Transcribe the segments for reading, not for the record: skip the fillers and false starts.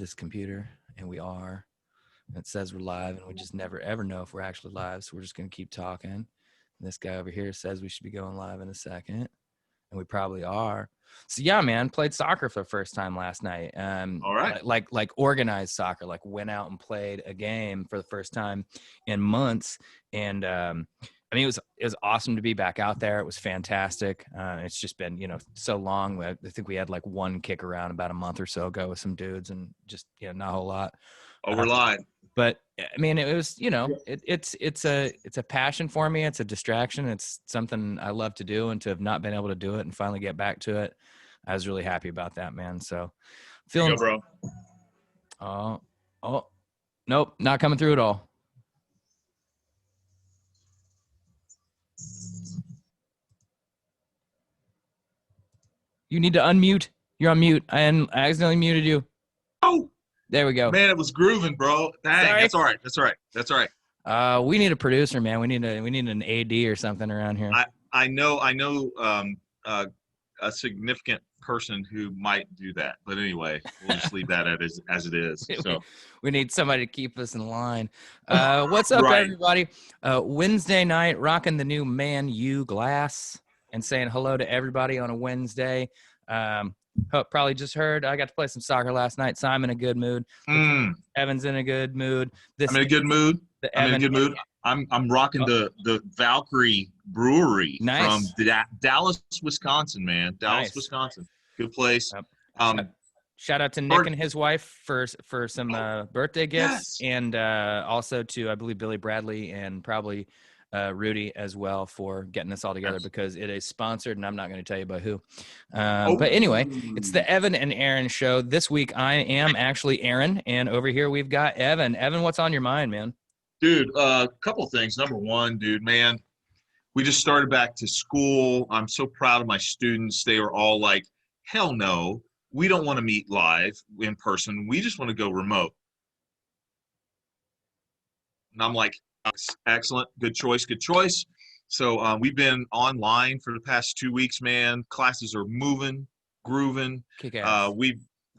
this computer, and we are. And it says we're live, and we just never ever know if we're actually live. So we're just gonna keep talking. And this guy over here says we should be going live in a second, and we probably are. So yeah, man, played soccer for the first time last night. All right. Like organized soccer, like went out and played a game for the first time in months. And I mean, it was awesome to be back out there. It was fantastic. It's just been, so long. I think we had like one kick around about a month or so ago with some dudes, and just, not a whole lot. Oh, we're live. But I mean, it was, it's a passion for me. It's a distraction. It's something I love to do, and to have not been able to do it and finally get back to it, I was really happy about that, man. So feeling, Go, bro. Oh, nope, not coming through at all. You need to unmute. You're on mute. I accidentally muted you. Oh, there we go. Man, it was grooving, bro. Dang, Sorry. That's all right. We need a producer, man. We need an AD or something around here. I know a significant person who might do that, but anyway, we'll just leave that as it is. So we need somebody to keep us in line. What's up, right, everybody? Wednesday night, rocking the new Man U glass and saying hello to everybody on a Wednesday. Probably just heard I got to play some soccer last night, so I'm in a good mood. Evan's in a good mood. I'm in a good mood. I'm rocking the Valkyrie Brewery from Dallas, Wisconsin, man. Dallas, Wisconsin. Good place. Shout out to Nick and his wife for some birthday gifts, and also to, I believe, Billy Bradley and probably Rudy as well for getting this all together, because it is sponsored, and I'm not going to tell you by who. But anyway, it's the Evan and Aaron show. This week I am actually Aaron, and over here we've got Evan. Evan, what's on your mind, man? Dude, a couple of things. Number one, dude, man, we just started back to school. I'm so proud of my students. They were all like, hell no, we don't want to meet live in person. We just want to go remote. And I'm like, excellent. Good choice. So we've been online for the past 2 weeks, man. Classes are moving, grooving. Kick ass.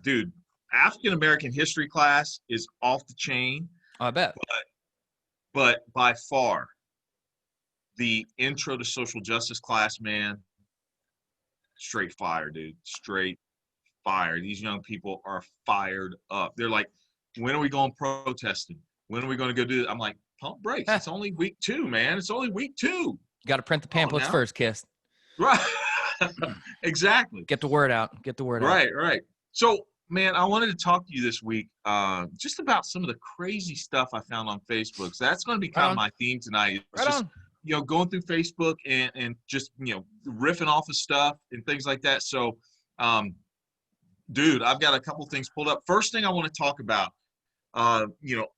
Dude, African-American history class is off the chain. I bet. But by far, the intro to social justice class, man, straight fire, dude. Straight fire. These young people are fired up. They're like, when are we going protesting? When are we going to go do it? I'm like, pump brakes. It's only week 2, man. It's only week 2. You got to print the pamphlets first, Kiss. Right. Exactly. Get the word out. Right. So, man, I wanted to talk to you this week just about some of the crazy stuff I found on Facebook. So that's going to be kind of my theme tonight. It's just, going through Facebook and just, riffing off of stuff and things like that. So, dude, I've got a couple things pulled up. First thing I want to talk about,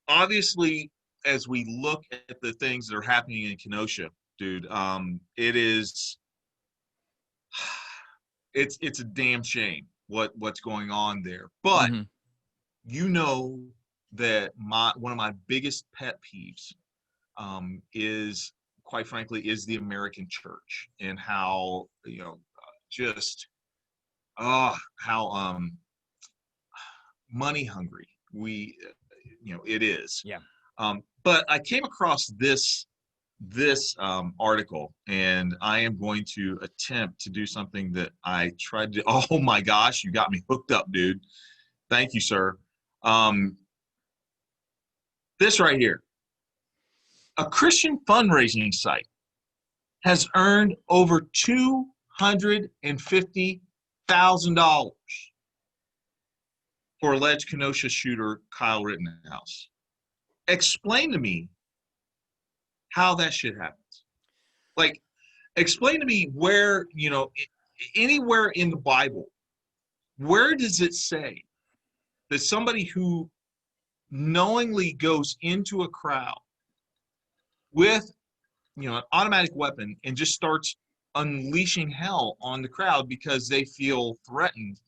obviously, as we look at the things that are happening in Kenosha, dude, it's a damn shame what's going on there. But that one of my biggest pet peeves is, quite frankly, is the American church, and how how money hungry it is. Yeah. But I came across this article, and I am going to attempt to do something that I tried to. Oh my gosh, you got me hooked up, dude. Thank you, sir. This right here. A Christian fundraising site has earned over $250,000 for alleged Kenosha shooter Kyle Rittenhouse. Explain to me how that shit happens. Like, explain to me where, anywhere in the Bible, where does it say that somebody who knowingly goes into a crowd with, an automatic weapon and just starts unleashing hell on the crowd because they feel threatened?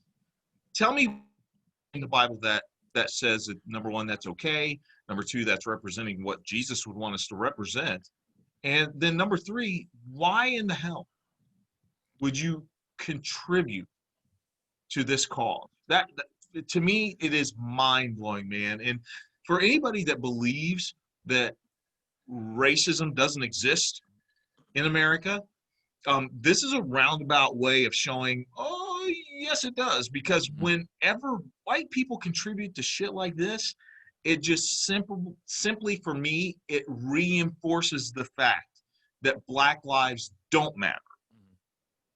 Tell me in the Bible that says that, number one, that's okay. Number two, that's representing what Jesus would want us to represent. And then number three, why in the hell would you contribute to this cause? to me, it is mind blowing, man. And for anybody that believes that racism doesn't exist in America, this is a roundabout way of showing, oh, yes, it does. Because whenever white people contribute to shit like this, it just simply for me, it reinforces the fact that Black lives don't matter.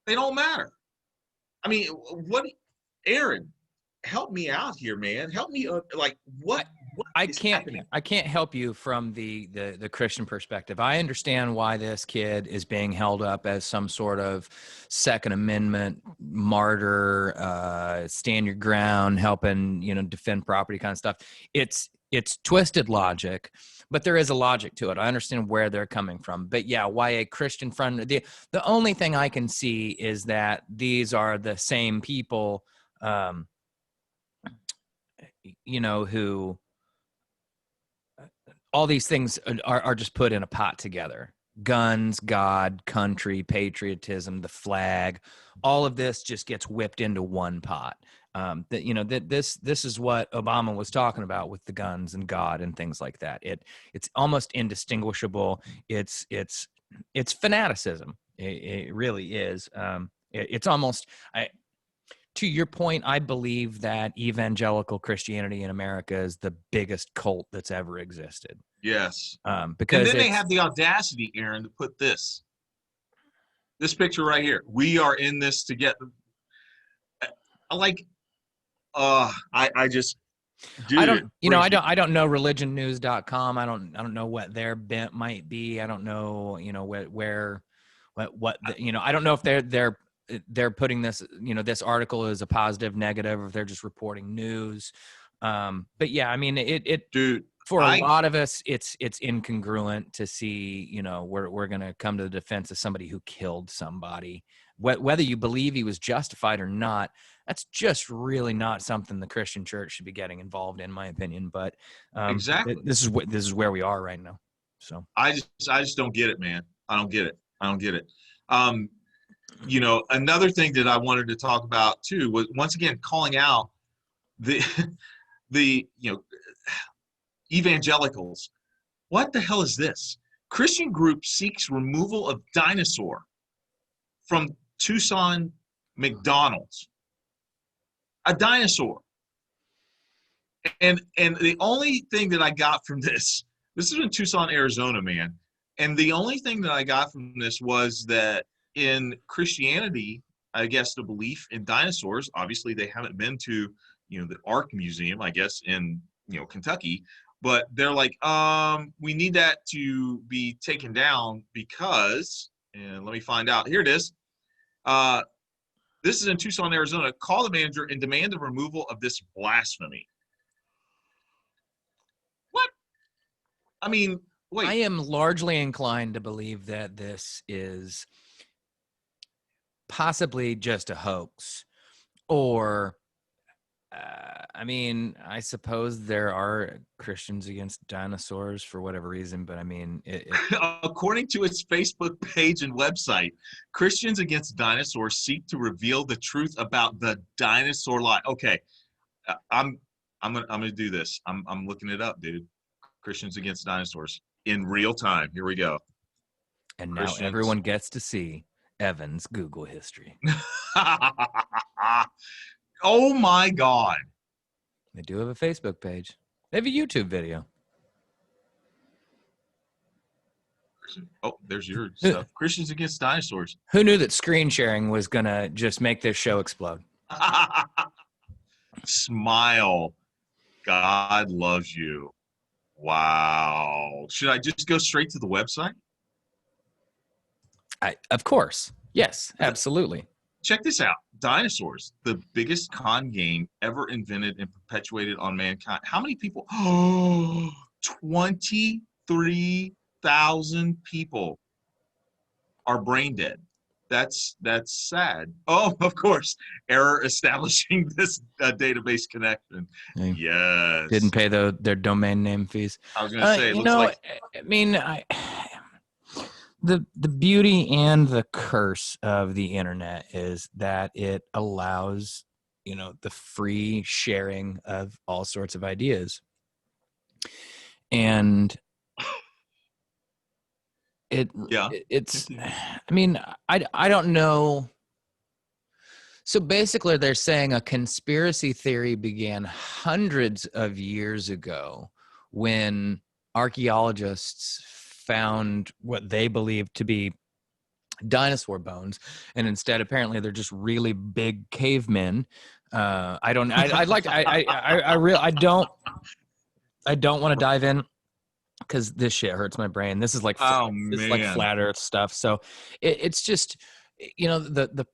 They don't matter. I mean, Aaron, help me out here, man. Help me, what is happening? I can't help you from the Christian perspective. I understand why this kid is being held up as some sort of Second Amendment martyr, stand your ground, helping, defend property kind of stuff. It's twisted logic, but there is a logic to it. I understand where they're coming from. But yeah, why a Christian friend? The only thing I can see is that these are the same people, who all these things are just put in a pot together. Guns, God, country, patriotism, the flag, all of this just gets whipped into one pot. This is what Obama was talking about with the guns and God and things like that. It's almost indistinguishable. It's fanaticism. It really is. It's almost. To your point, I believe that evangelical Christianity in America is the biggest cult that's ever existed. Yes. Because and then they have the audacity, Aaron, to put this picture right here. We are in this together. I just, dude. I don't know religionnews.com. I don't know what their bent might be. I don't know, I don't know if they're putting this, this article as a positive, negative, or if they're just reporting news. But yeah, I mean, dude, for a lot of us, it's incongruent to see, we're going to come to the defense of somebody who killed somebody, whether you believe he was justified or not. That's just really not something the Christian church should be getting involved in my opinion. But exactly, this is where we are right now. So I just don't get it, man. I don't get it. Another thing that I wanted to talk about too was, once again, calling out the evangelicals. What the hell is this? Christian group seeks removal of dinosaur from Tucson McDonald's. A dinosaur. And the only thing that I got from this is in Tucson, Arizona, man. And the only thing that I got from this was that in Christianity, I guess the belief in dinosaurs, obviously they haven't been to, the Ark Museum, I guess, in, Kentucky, but they're like, we need that to be taken down because, and let me find out. Here it is. This is in Tucson, Arizona. Call the manager and demand the removal of this blasphemy. What? I mean, wait. I am largely inclined to believe that this is possibly just a hoax, or I suppose there are Christians against dinosaurs for whatever reason, but I mean, according to its Facebook page and website, Christians Against Dinosaurs seek to reveal the truth about the dinosaur lie. Okay, I'm gonna do this. I'm looking it up, dude. Christians Against Dinosaurs in real time. Here we go. And now everyone gets to see Evan's Google history. Oh my God. They do have a Facebook page. They have a YouTube video. Oh, there's your stuff. Christians Against Dinosaurs. Who knew that screen sharing was going to just make this show explode? Smile. God loves you. Wow. Should I just go straight to the website? Of course. Yes, absolutely. Check this out. Dinosaurs, the biggest con game ever invented and perpetuated on mankind. How many people? Oh, 23,000 people are brain dead. That's sad. Oh, of course. Error establishing this database connection. Hey, yes. Didn't pay their domain name fees. I was going to say, it looks like... I mean, the beauty and the curse of the internet is that it allows the free sharing of all sorts of ideas. And it's, I mean, I don't know. So basically they're saying a conspiracy theory began hundreds of years ago when archaeologists found what they believed to be dinosaur bones, and instead apparently they're just really big cavemen. I don't I'd like to, I don't want to dive in because this shit hurts my brain. This is like this is like flat earth stuff. So it's just, the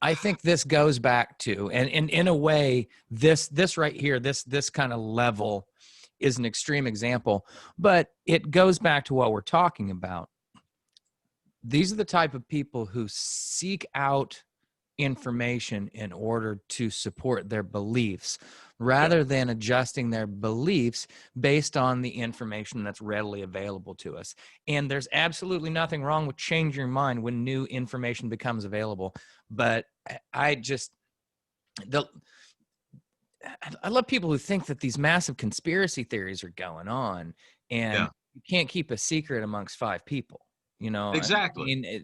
I think this goes back to, and in a way, this right here, this kind of level is an extreme example, but it goes back to what we're talking about. These are the type of people who seek out information in order to support their beliefs, rather than adjusting their beliefs based on the information that's readily available to us. And there's absolutely nothing wrong with changing your mind when new information becomes available. But I love people who think that these massive conspiracy theories are going on, and you can't keep a secret amongst 5 people. Exactly. I mean,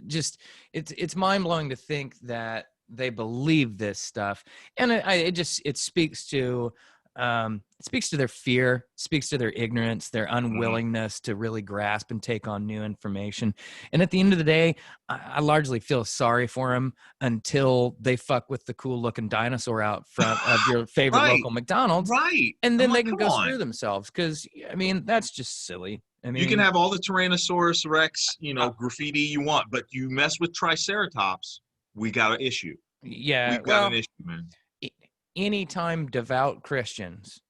it's mind blowing to think that they believe this stuff, and it speaks to their fear, speaks to their ignorance, their unwillingness to really grasp and take on new information. And at the end of the day, I largely feel sorry for them until they fuck with the cool looking dinosaur out front of your favorite local McDonald's, and then they can go screw themselves, because I mean that's just silly. I mean, you can have all the Tyrannosaurus Rex, graffiti you want, but you mess with Triceratops, we got an issue. Yeah, we've got an issue, man. Anytime devout Christians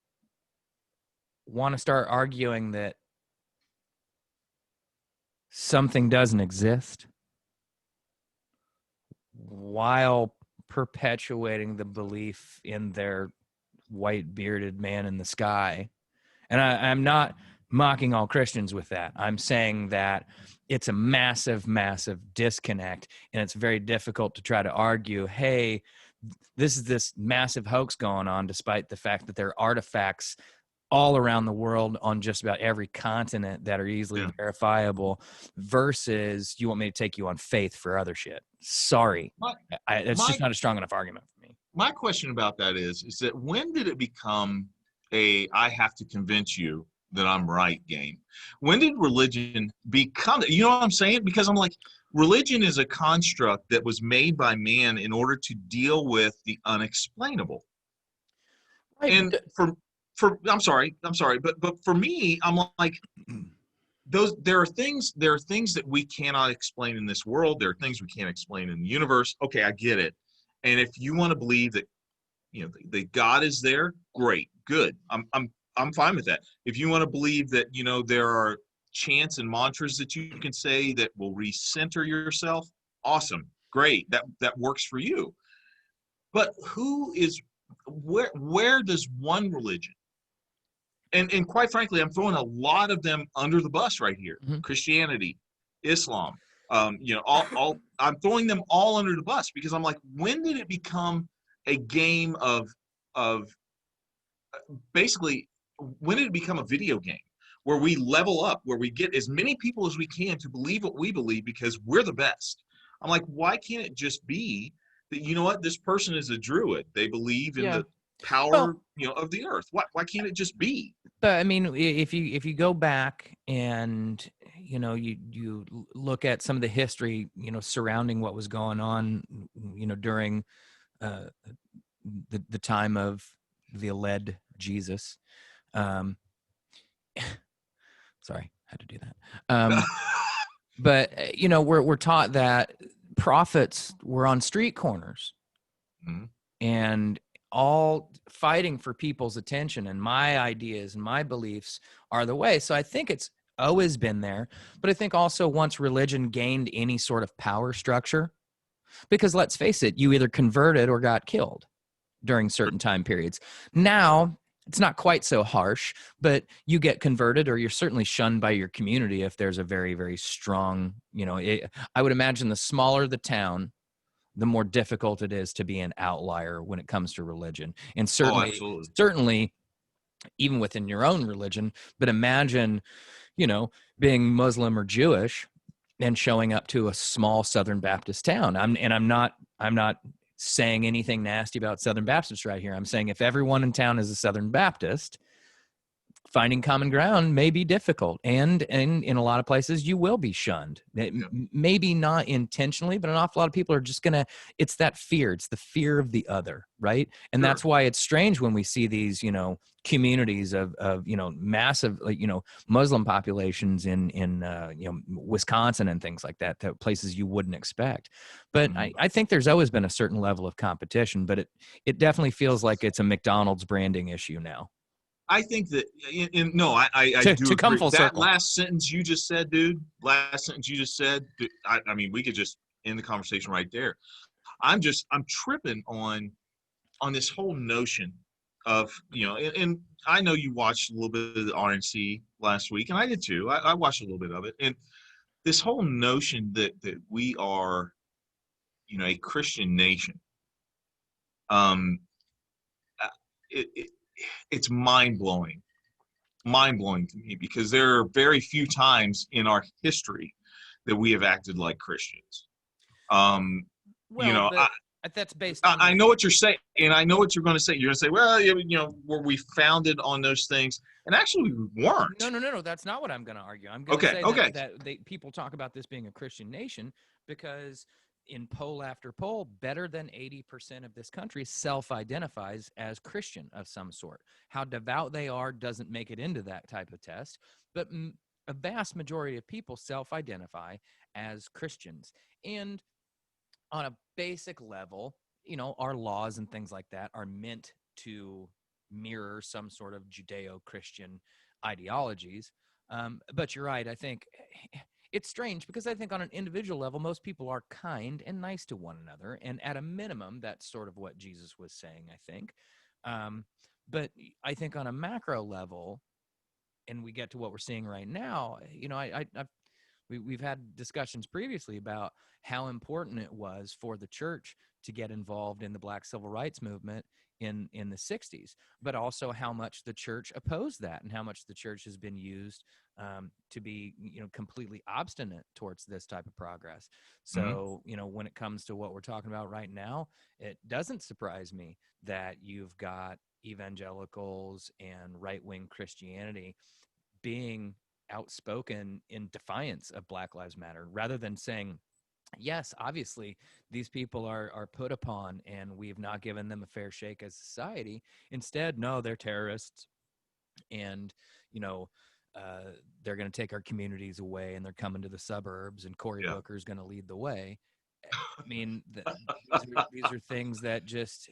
want to start arguing that something doesn't exist while perpetuating the belief in their white bearded man in the sky, and I'm not mocking all Christians with that. I'm saying that it's a massive, massive disconnect, and it's very difficult to try to argue, hey, this is this massive hoax going on, despite the fact that there are artifacts all around the world on just about every continent that are easily verifiable, versus you want me to take you on faith for other shit. Sorry. It's just not a strong enough argument for me. My question about that is that when did it become a I have to convince you that I'm right game? When did religion become, you know what I'm saying? Because I'm like, religion is a construct that was made by man in order to deal with the unexplainable. Right. And I'm sorry, but for me, I'm like, there are things that we cannot explain in this world. There are things we can't explain in the universe. Okay, I get it. And if you want to believe that, that God is there, great, good. I'm fine with that. If you want to believe that, there are chants and mantras that you can say that will recenter yourself, awesome, great. That works for you. But where does one religion, and quite frankly, I'm throwing a lot of them under the bus right here. Mm-hmm. Christianity, Islam, I'm throwing them all under the bus, because I'm like, when did it become a game of basically, when did it become a video game where we level up, where we get as many people as we can to believe what we believe because we're the best? I'm like, why can't it just be that, this person is a druid, they believe in the power of the earth? Why can't it just be? But I mean, if you go back and you look at some of the history surrounding what was going on during the time of the alleged Jesus, sorry, had to do that. But we're taught that prophets were on street corners, mm-hmm. and all fighting for people's attention, and my ideas and my beliefs are the way. So I think it's always been there, but I think also once religion gained any sort of power structure, because let's face it, you either converted or got killed during certain time periods. Now it's not quite so harsh, but you get converted or you're certainly shunned by your community if there's a very, very strong, I would imagine the smaller the town, the more difficult it is to be an outlier when it comes to religion. And Oh, certainly, absolutely. certainly, even within your own religion. But imagine, being Muslim or Jewish and showing up to a small Southern Baptist town. I'm not saying anything nasty about Southern Baptists right here. I'm saying if everyone in town is a Southern Baptist, finding common ground may be difficult, and in a lot of places you will be shunned. Maybe not intentionally, but an awful lot of people are just gonna, it's that fear, it's the fear of the other, right? And Sure. that's why it's strange when we see these communities of massive Muslim populations in Wisconsin and things like that, places you wouldn't expect. But I think there's always been a certain level of competition, but it definitely feels like it's a McDonald's branding issue now. I think that, no, I do to come agree. full That circle. last sentence you just said, dude, I mean, we could just end the conversation right there. I'm tripping on this whole notion of, and I know you watched a little bit of the RNC last week, and I did too. I watched a little bit of it. And this whole notion that we are, a Christian nation, uh, it's mind-blowing to me, because there are very few times in our history that we have acted like Christians. That's based on. I know what you're saying, and I know what you're going to say. You're going to say, well, were we founded on those things? And actually, we weren't. No. That's not what I'm going to argue. I'm going to say that people talk about this being a Christian nation because in poll after poll, better than 80% of this country self-identifies as Christian of some sort. How devout they are doesn't make it into that type of test, but a vast majority of people self-identify as Christians. And on a basic level, our laws and things like that are meant to mirror some sort of Judeo-Christian ideologies. But you're right. I think it's strange because I think on an individual level, most people are kind and nice to one another. And at a minimum, that's sort of what Jesus was saying, I think. But I think on a macro level, and we get to what we're seeing right now, we've had discussions previously about how important it was for the church to get involved in the Black Civil Rights Movement in the 60s, but also how much the church opposed that and how much the church has been used to be, completely obstinate towards this type of progress. So, when it comes to what we're talking about right now, it doesn't surprise me that you've got evangelicals and right-wing Christianity being outspoken in defiance of Black Lives Matter, rather than saying, yes, obviously these people are put upon and we've not given them a fair shake as society. Instead, no, they're terrorists, and they're going to take our communities away, and they're coming to the suburbs, and Cory Booker's going to lead the way. I mean, these are things that just,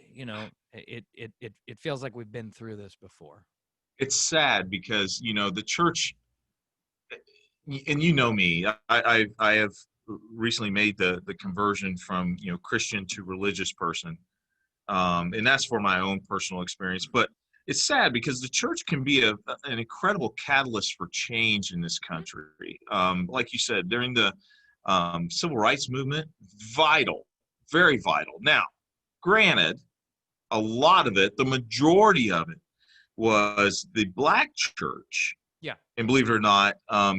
it feels like we've been through this before. It's sad because, the church, and me, I have recently made the conversion from, Christian to religious person. And that's for my own personal experience. But it's sad because the church can be an incredible catalyst for change in this country. Like you said, during the civil rights movement, vital, very vital. Now, granted, a lot of it, the majority of it, was the Black church. Yeah. And believe it or not,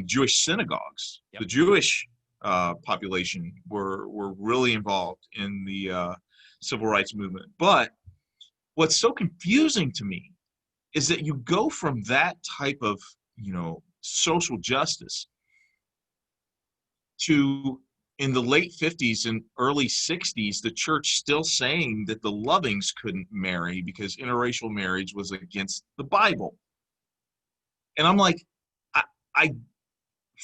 Jewish synagogues. Yep. The Jewish population were really involved in the civil rights movement. But what's so confusing to me is that you go from that type of, social justice to, in the late 50s and early 60s, the church still saying that the Lovings couldn't marry because interracial marriage was against the Bible. And I'm like,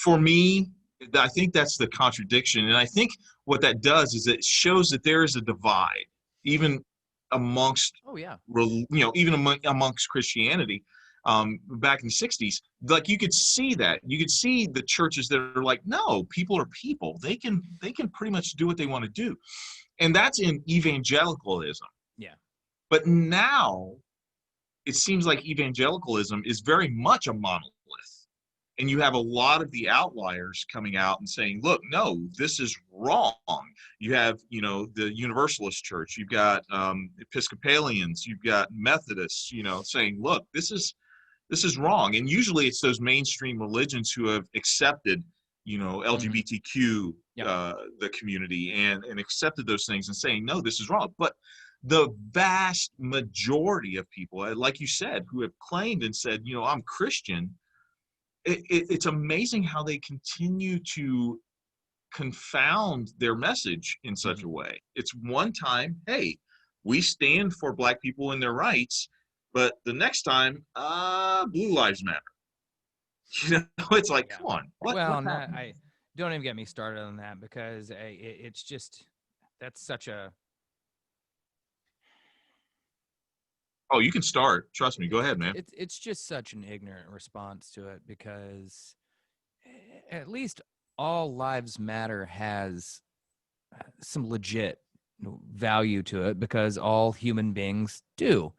for me, I think that's the contradiction. And I think what that does is it shows that there is a divide, even amongst, amongst Christianity. Back in the 60s, like you could see the churches that are like, no, people are people. They can pretty much do what they want to do. And that's in evangelicalism. Yeah. But now it seems like evangelicalism is very much a monolith. And you have a lot of the outliers coming out and saying, look, no, this is wrong. You have, the Universalist Church, you've got Episcopalians, you've got Methodists, saying, look, this is wrong. And usually it's those mainstream religions who have accepted, LGBTQ, the community, and accepted those things and saying, no, this is wrong. But the vast majority of people, like you said, who have claimed and said, I'm Christian, it's amazing how they continue to confound their message in such a way. It's one time, hey, we stand for Black people and their rights, but the next time, Blue Lives Matter. It's like, come on. I don't even get me started on that, because it's just, that's such a. Oh, you can start. Trust me. Go ahead, man. It's just such an ignorant response to it, because at least All Lives Matter has some legit value to it, because all human beings do.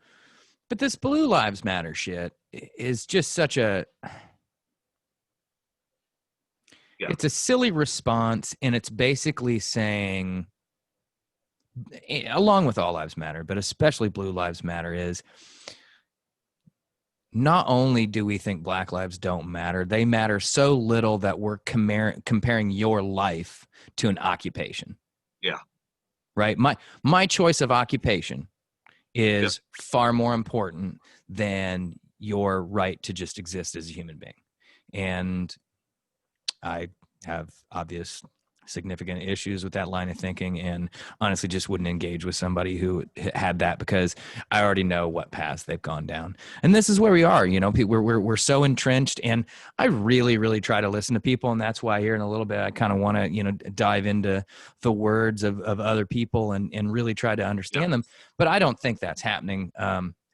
But this Blue Lives Matter shit is just such a. Yeah. It's a silly response, and it's basically saying, along with All Lives Matter, but especially Blue Lives Matter, is not only do we think Black lives don't matter, they matter so little that we're comparing your life to an occupation. Yeah. Right? My choice of occupation is far more important than your right to just exist as a human being. And I have obvious significant issues with that line of thinking, and honestly just wouldn't engage with somebody who had that, because I already know what paths they've gone down. And this is where we are, we're so entrenched, and I really, really try to listen to people. And that's why here in a little bit, I kind of want to, dive into the words of other people and really try to understand them. But I don't think that's happening.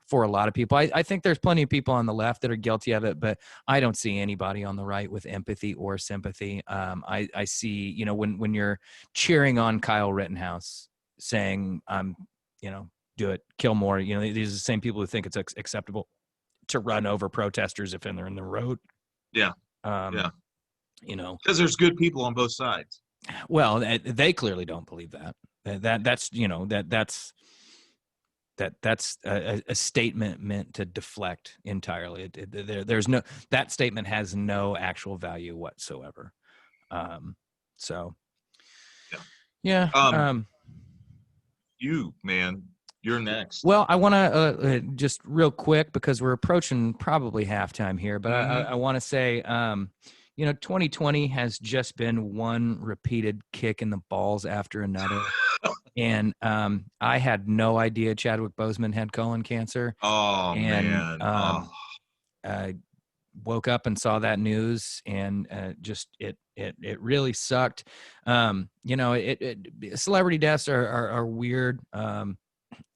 For a lot of people, I think there's plenty of people on the left that are guilty of it, but I don't see anybody on the right with empathy or sympathy. I see, when you're cheering on Kyle Rittenhouse saying, do it, kill more. These are the same people who think it's acceptable to run over protesters if they're in the road. Yeah. Because there's good people on both sides. Well, they clearly don't believe that. That's a statement meant to deflect entirely. There's no, that statement has no actual value whatsoever. You, man, you're next. Well, I want to just real quick, because we're approaching probably halftime here, but I want to say, 2020 has just been one repeated kick in the balls after another. And I had no idea Chadwick Boseman had colon cancer. Oh, man. I woke up and saw that news, and just it really sucked. Celebrity deaths are weird. And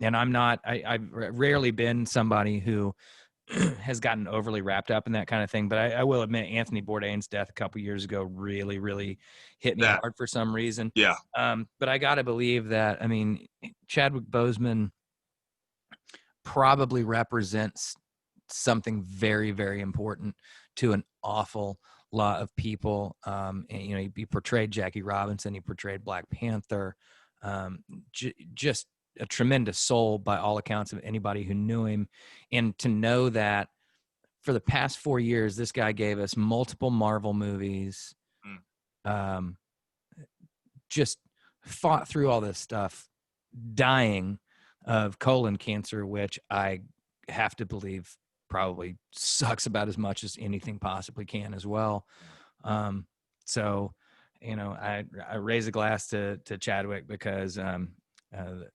I've rarely been somebody who has gotten overly wrapped up in that kind of thing. But I will admit, Anthony Bourdain's death a couple years ago really, really hit me hard for some reason. Yeah. But I got to believe that, Chadwick Boseman probably represents something very, very important to an awful lot of people. He portrayed Jackie Robinson. He portrayed Black Panther. Just a tremendous soul by all accounts of anybody who knew him. And to know that for the past 4 years, this guy gave us multiple Marvel movies, just fought through all this stuff, dying of colon cancer, which I have to believe probably sucks about as much as anything possibly can as well. So, I raise a glass to Chadwick, because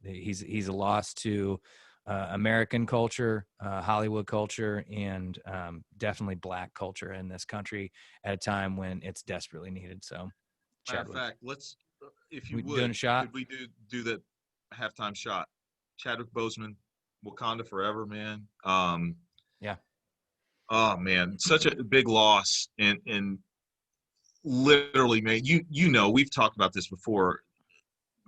he's a loss to American culture, Hollywood culture, and definitely Black culture in this country at a time when it's desperately needed. So, matter of fact, let's, if you would, doing a shot? Could we do that halftime shot? Chadwick Boseman, Wakanda forever, man. Yeah. Oh man, such a big loss, and literally, man, we've talked about this before.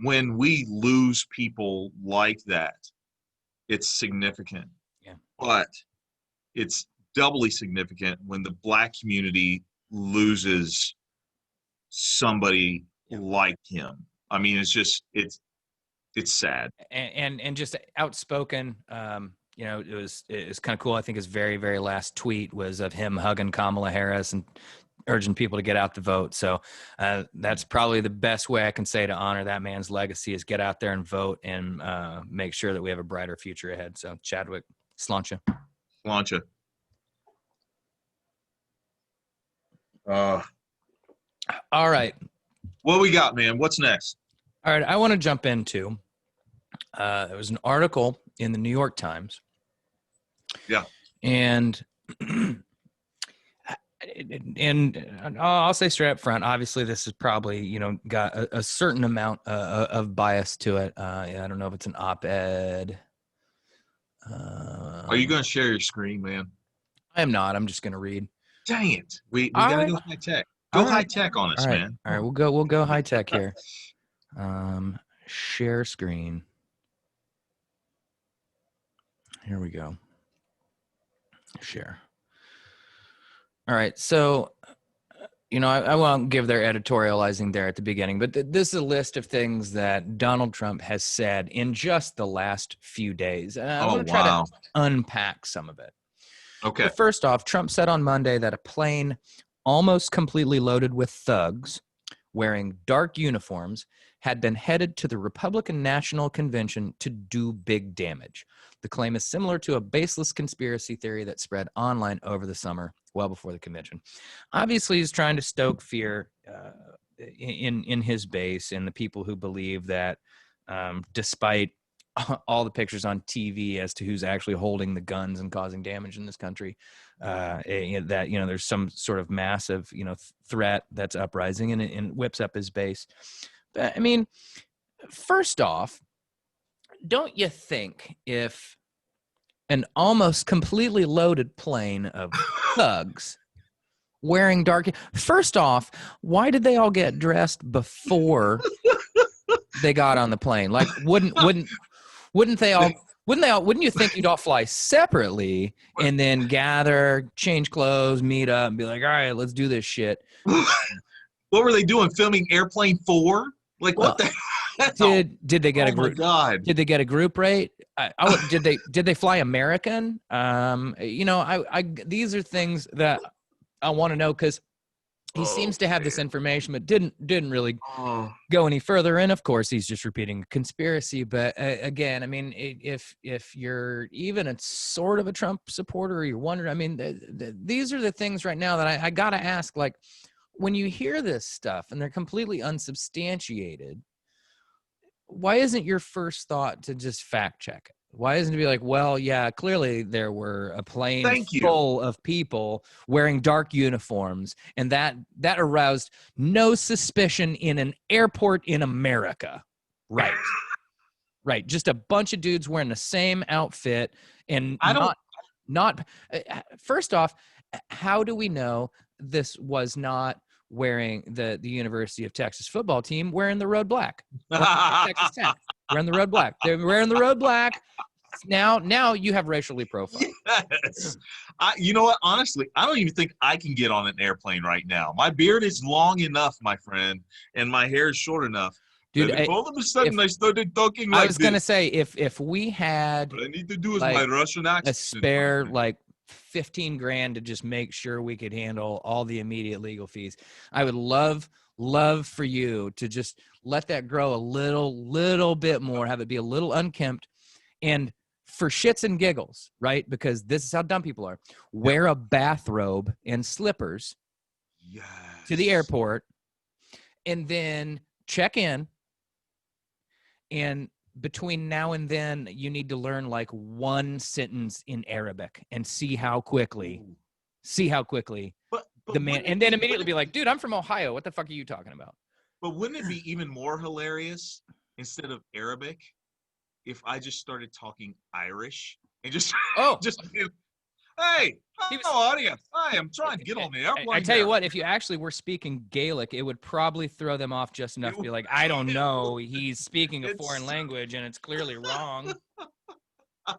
When we lose people like that, it's significant. Yeah. But it's doubly significant when the Black community loses somebody like him. I mean, it's sad. And just outspoken. It was kind of cool. I think his very, very last tweet was of him hugging Kamala Harris and urging people to get out the vote. So that's probably the best way I can say to honor that man's legacy is get out there and vote and make sure that we have a brighter future ahead. So Chadwick, sláinte. Sláinte. All right. What we got, man? What's next? All right. I want to jump into, there was an article in the New York Times. Yeah. And I'll say straight up front, obviously this is probably, got a certain amount of bias to it. I don't know if it's an op-ed. Are you going to share your screen, man? I am not. I'm just going to read. Dang it. We got to go high tech. Go high tech on us, man. All right. We'll go high tech here. Share screen. Here we go. Share. All right. So, I won't give their editorializing there at the beginning, but this is a list of things that Donald Trump has said in just the last few days. And I want to try to unpack some of it. Okay. But first off, Trump said on Monday that a plane almost completely loaded with thugs wearing dark uniforms had been headed to the Republican National Convention to do big damage. The claim is similar to a baseless conspiracy theory that spread online over the summer, well before the convention. Obviously, he's trying to stoke fear in his base and the people who believe that despite all the pictures on TV as to who's actually holding the guns and causing damage in this country, that there's some sort of massive threat that's uprising and whips up his base. But I mean, first off, don't you think if an almost completely loaded plane of thugs wearing dark, first off, why did they all get dressed before they got on the plane? Like, wouldn't you think you'd all fly separately and then gather, change clothes, meet up, and be like, all right, let's do this shit? What were they doing? Filming Airplane 4? Like, what the hell? Did they get a group? Oh my God. Did they get a group rate? Did they fly American? These are things that I want to know because he seems to have this information, but didn't really go any further. And of course, he's just repeating conspiracy. But again, I mean, if you're even a sort of a Trump supporter, or you're wondering, I mean, these are the things right now that I got to ask. Like, when you hear this stuff and they're completely unsubstantiated, why isn't your first thought to just fact check it? Why isn't it be like, well, yeah, clearly there were a plane full of people wearing dark uniforms, and that aroused no suspicion in an airport in America. Right. Right. Just a bunch of dudes wearing the same outfit and not first off, how do we know this was not wearing the University of Texas football team wearing the road black? Texas Tech wearing the road black. They're wearing the road black. Now you have racially profiled. Yes. You know what? Honestly, I don't even think I can get on an airplane right now. My beard is long enough, my friend, and my hair is short enough. Dude, all of a sudden I started talking like this. I was gonna say if we had what I need to do is my Russian accent. A spare like $15,000 to just make sure we could handle all the immediate legal fees, I would love for you to just let that grow a little bit more, have it be a little unkempt, and for shits and giggles, right? Because this is how dumb people are. Wear a bathrobe and slippers to the airport, and then check in. And between now and then, you need to learn like one sentence in Arabic and see how quickly the man, and then immediately be like, dude, I'm from Ohio. What the fuck are you talking about? But wouldn't it be even more hilarious instead of Arabic if I just started talking Irish and just hey, how are you? Hi, I'm trying to get on the airplane. I tell you what, if you actually were speaking Gaelic, it would probably throw them off just enough to be like, I don't know, he's speaking a foreign language and it's clearly wrong. I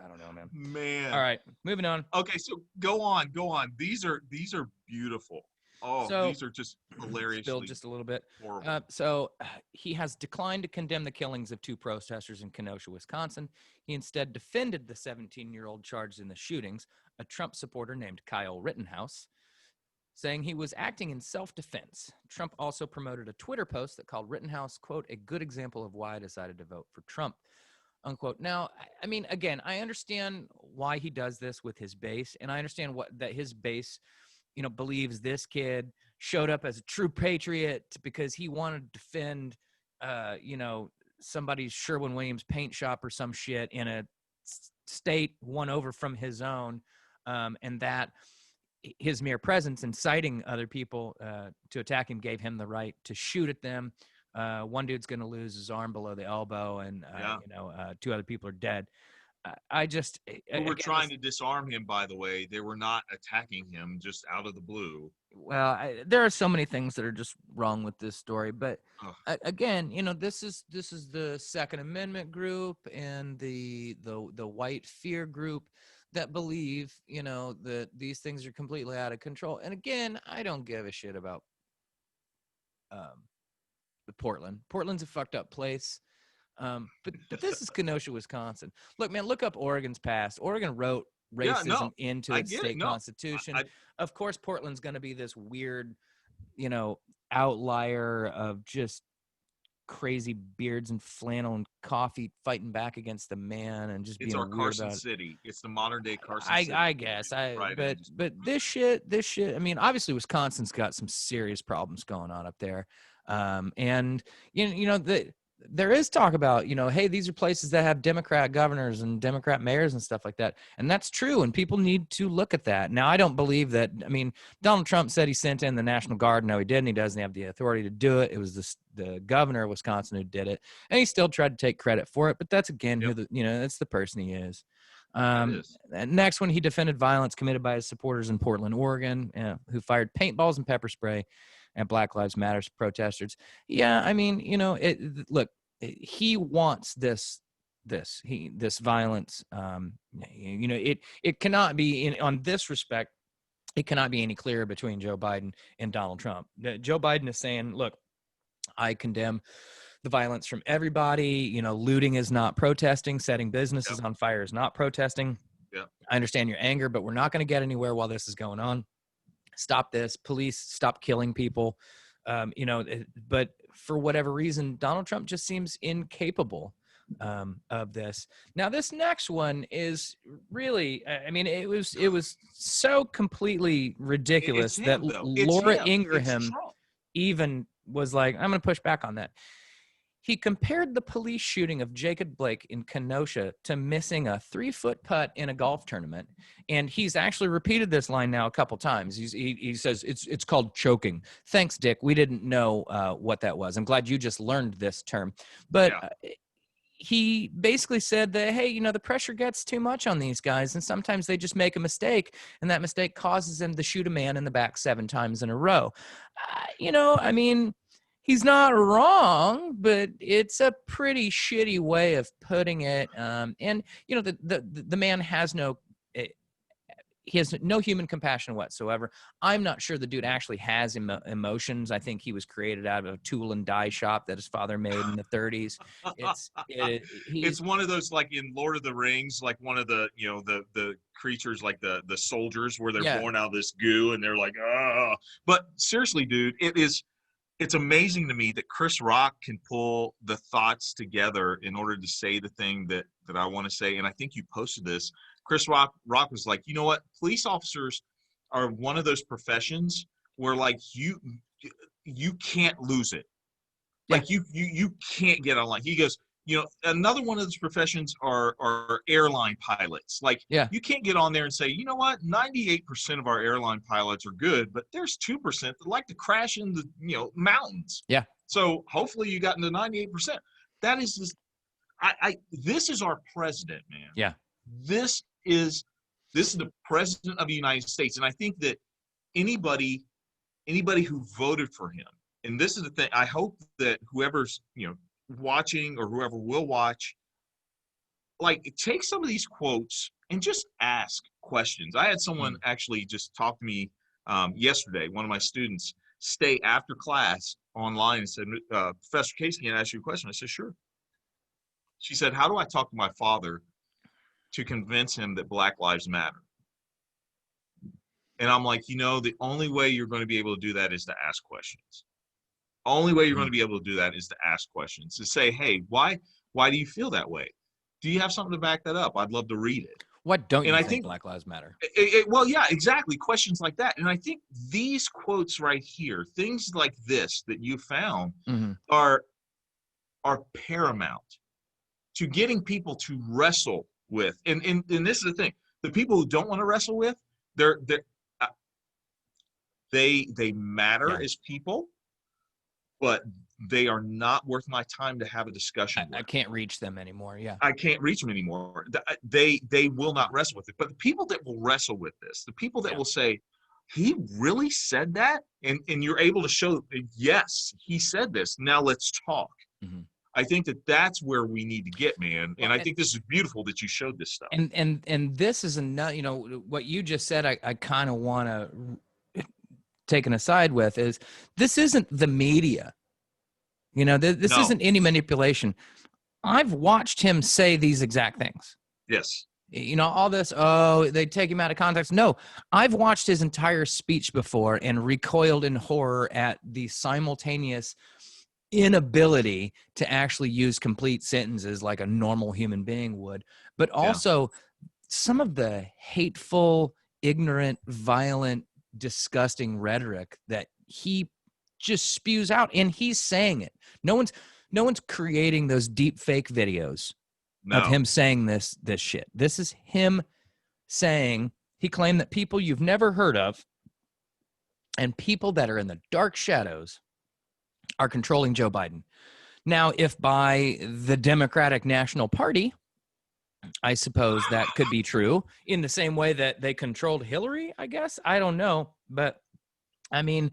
don't know, man. All Man. right, moving on. Okay, so go on. These are beautiful. Oh, So, these are just spill hilariously just a little bit. horrible. He has declined to condemn the killings of 2 protesters in Kenosha, Wisconsin. He instead defended the 17-year-old charged in the shootings, a Trump supporter named Kyle Rittenhouse, saying he was acting in self-defense. Trump also promoted a Twitter post that called Rittenhouse, quote, a good example of why I decided to vote for Trump, unquote. Now, I mean, again, I understand why he does this with his base, and I understand that his base, believes this kid showed up as a true patriot because he wanted to defend, somebody's Sherwin-Williams paint shop or some shit in a state one over from his own, and that his mere presence inciting other people to attack him gave him the right to shoot at them. One dude's going to lose his arm below the elbow, and Yeah. 2 other people are dead. I just Who were again, trying to disarm him, by the way. They were not attacking him just out of the blue. well, there are so many things that are just wrong with this story, but Ugh. again, this is the Second Amendment group and the white fear group that believe that these things are completely out of control. And again, I don't give a shit about the Portland. Portland's a fucked up place. But this is Kenosha, Wisconsin. Look, man, look up Oregon's past. Oregon wrote Yeah, racism no, into I its get it. state No, constitution. I Of course, Portland's going to be this weird, outlier of just crazy beards and flannel and coffee fighting back against the man and just it's being our weird Carson about it. City. It's the modern day Carson City. I guess Right. but this shit, I mean, obviously Wisconsin's got some serious problems going on up there. And there is talk about, hey, these are places that have Democrat governors and Democrat mayors and stuff like that. And that's true. And people need to look at that. Now, I don't believe that. I mean, Donald Trump said he sent in the National Guard. No, he didn't. He doesn't have the authority to do it. It was the governor of Wisconsin who did it. And he still tried to take credit for it. But that's, again, Yep. that's the person he is. That is. And next one, he defended violence committed by his supporters in Portland, Oregon, who fired paintballs and pepper spray at Black Lives Matter protesters. Yeah, I mean, look, he wants this violence. It cannot be on this respect. It cannot be any clearer between Joe Biden and Donald Trump. Joe Biden is saying, look, I condemn the violence from everybody. Looting is not protesting. Setting businesses on fire is not protesting. Yeah. I understand your anger, but we're not going to get anywhere while this is going on. Stop this. Police, stop killing people. But for whatever reason, Donald Trump just seems incapable of this. Now, this next one is really, I mean, it was so completely ridiculous that Laura Ingraham even was like, I'm going to push back on that. He compared the police shooting of Jacob Blake in Kenosha to missing a 3-foot putt in a golf tournament. And he's actually repeated this line now a couple times. He says, it's called choking. Thanks, Dick. We didn't know what that was. I'm glad you just learned this term. But he basically said that, hey, the pressure gets too much on these guys. And sometimes they just make a mistake. And that mistake causes them to shoot a man in the back 7 times in a row. I mean, he's not wrong, but it's a pretty shitty way of putting it. And the man has he has no human compassion whatsoever. I'm not sure the dude actually has emotions. I think he was created out of a tool and die shop that his father made in the 30s. It's one of those, like in Lord of the Rings, like one of the the creatures, like the soldiers, where they're born out of this goo and they're like, ah. But seriously, dude, it's amazing to me that Chris Rock can pull the thoughts together in order to say the thing that I want to say. And I think you posted this. Chris Rock was like, you know what? Police officers are one of those professions where, like, you can't lose it. Like you can't get online. He goes, another one of those professions are airline pilots. Like, you can't get on there and say, you know what, 98% of our airline pilots are good, but there's 2% that like to crash in the mountains. Yeah. So hopefully you got into 98%. That is just, this is our president, man. Yeah. This is the president of the United States, and I think that anybody who voted for him, and this is the thing, I hope that whoever's watching or whoever will watch, like, take some of these quotes and just ask questions. I had someone actually just talk to me yesterday. One of my students stay after class online and said, Professor Casey, can I ask you a question? I said, sure. She said, how do I talk to my father to convince him that Black Lives Matter? And I'm like, the only way you're going to be able to do that is to ask questions. Only way you're going to be able to do that is to ask questions, to say, hey, why do you feel that way? Do you have something to back that up? I'd love to read it. What don't And you I think Black Lives Matter? Well, yeah, exactly. Questions like that. And I think these quotes right here, things like this that you found are paramount to getting people to wrestle with. And this is the thing. The people who don't want to wrestle with, they matter as people, but they are not worth my time to have a discussion with. I can't reach them anymore. Yeah. I can't reach them anymore. They will not wrestle with it. But the people that will wrestle with this, the people that will say, he really said that? And you're able to show, yes, he said this. Now let's talk. I think that's where we need to get, man. And I think this is beautiful that you showed this stuff. And this is another, what you just said, I kind of want to take an aside with is this isn't the media. This isn't any manipulation. I've watched him say these exact things. Yes. All this, they take him out of context. No, I've watched his entire speech before and recoiled in horror at the simultaneous inability to actually use complete sentences like a normal human being would, but also some of the hateful, ignorant, violent, disgusting rhetoric that he just spews out, and he's saying it. No one's creating those deep fake videos of him saying this shit. This is him saying, he claimed that people you've never heard of and people that are in the dark shadows are controlling Joe Biden. Now, if by the Democratic National Party, I suppose that could be true in the same way that they controlled Hillary, I guess. I don't know. But I mean,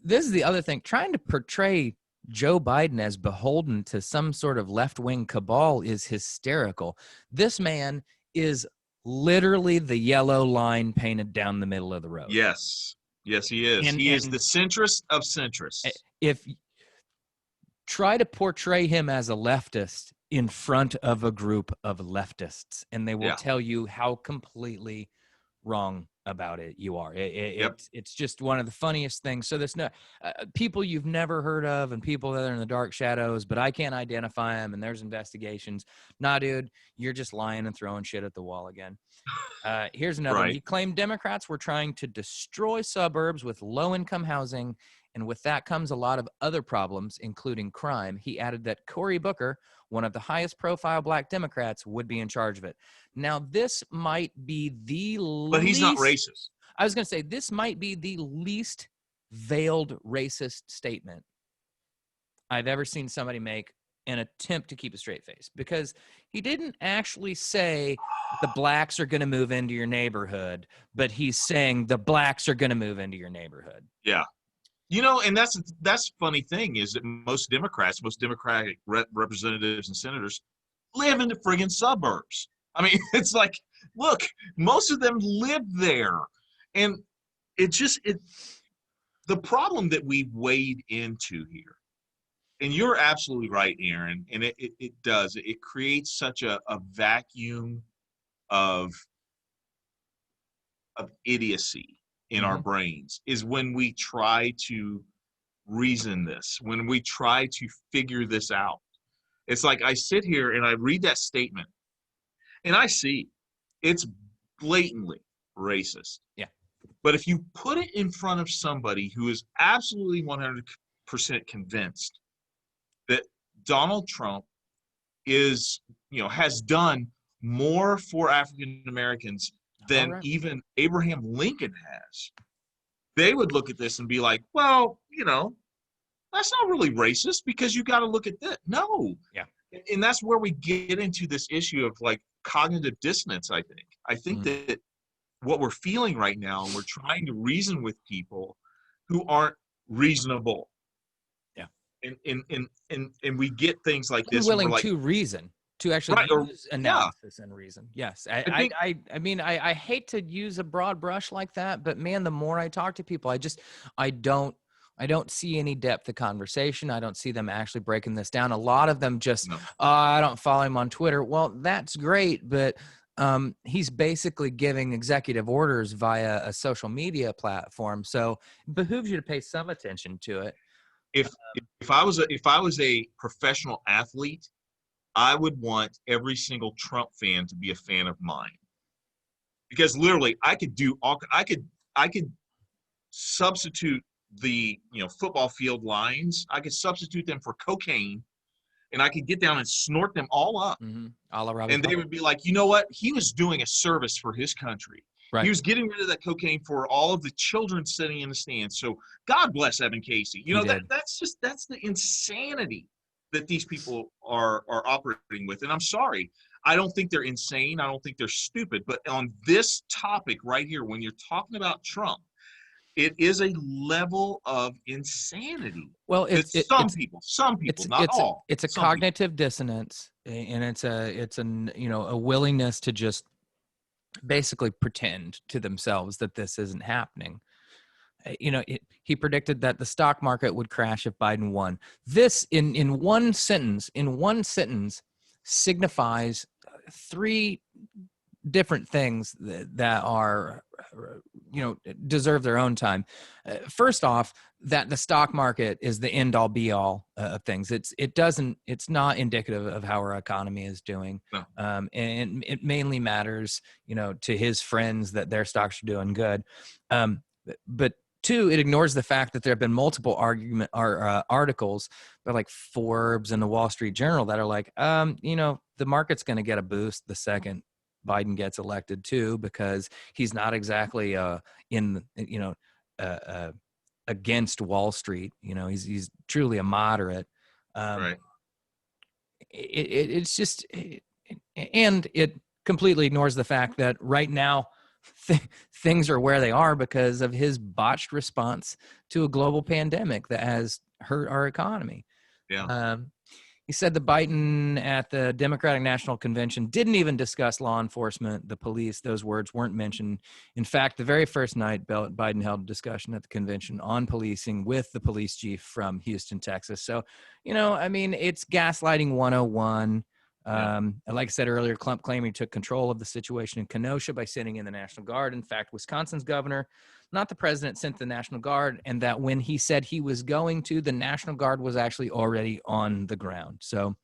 this is the other thing. Trying to portray Joe Biden as beholden to some sort of left-wing cabal is hysterical. This man is literally the yellow line painted down the middle of the road. Yes. Yes, he is. He is the centrist of centrists. If try to portray him as a leftist in front of a group of leftists, and they will tell you how completely wrong about it you are. It's just one of the funniest things. So there's no people you've never heard of and people that are in the dark shadows, but I can't identify them, and there's investigations. Nah, dude, you're just lying and throwing shit at the wall again. Here's another one. He claimed Democrats were trying to destroy suburbs with low-income housing, and with that comes a lot of other problems, including crime. He added that Cory Booker, one of the highest-profile black Democrats, would be in charge of it. Now, this might be the least... But he's not racist. I was going to say, this might be the least veiled racist statement I've ever seen somebody make an attempt to keep a straight face, because he didn't actually say the blacks are going to move into your neighborhood, but he's saying the blacks are going to move into your neighborhood. Yeah. And that's the funny thing is that most Democratic representatives and senators live in the friggin' suburbs. I mean, it's like, look, most of them live there. And the problem that we've wade into here, and you're absolutely right, Aaron, and it creates such a vacuum of idiocy in our brains, is when we try to reason this, when we try to figure this out. It's like I sit here and I read that statement and I see it's blatantly racist. Yeah. But if you put it in front of somebody who is absolutely 100% convinced that Donald Trump has done more for African Americans than even Abraham Lincoln has, they would look at this and be like, well, that's not really racist, because you got to look at this. No. Yeah. And that's where we get into this issue of like cognitive dissonance, I think that what we're feeling right now, and we're trying to reason with people who aren't reasonable. Yeah. And we get things like this. Unwilling to reason. to actually Right, or use yeah. analysis and reason. Yes. I think I mean, I hate to use a broad brush like that, but man, the more I talk to people, I don't, I don't see any depth of conversation. I don't see them actually breaking this down. A lot of them just, no. I don't follow him on Twitter. Well, that's great, but he's basically giving executive orders via a social media platform. So it behooves you to pay some attention to it. If if I was a professional athlete, I would want every single Trump fan to be a fan of mine. Because literally I could substitute the football field lines. I could substitute them for cocaine, and I could get down and snort them all up. A la Robbie And they Fowler. would be like, you know what? He was doing a service for his country. He Right. was getting rid of that cocaine for all of the children sitting in the stands. So God bless Evan Casey. He did. That's the insanity that these people are operating with. And I'm sorry, I don't think they're insane. I don't think they're stupid. But on this topic right here, when you're talking about Trump, it is a level of insanity. Well, Some people, not all. It's a some people. cognitive dissonance, and it's a willingness to just basically pretend to themselves that this isn't happening. He predicted that the stock market would crash if Biden won. This in one sentence, signifies three different things that are, deserve their own time. First off, that the stock market is the end all be all of things. It's not indicative of how our economy is doing. No. And it mainly matters, to his friends that their stocks are doing good. But two, it ignores the fact that there have been multiple articles by like Forbes and the Wall Street Journal that are like, the market's going to get a boost the second Biden gets elected too, because he's not exactly against Wall Street. He's truly a moderate. Right. It's just, and it completely ignores the fact that right now things are where they are because of his botched response to a global pandemic that has hurt our economy. Yeah. He said that Biden at the Democratic National Convention didn't even discuss law enforcement, the police. Those words weren't mentioned. In fact, the very first night, Biden held a discussion at the convention on policing with the police chief from Houston, Texas. So, it's gaslighting 101. Like I said earlier, Klump claimed he took control of the situation in Kenosha by sending in the National Guard. In fact, Wisconsin's governor, not the president, sent the National Guard, and that when he said he was going to, the National Guard was actually already on the ground. So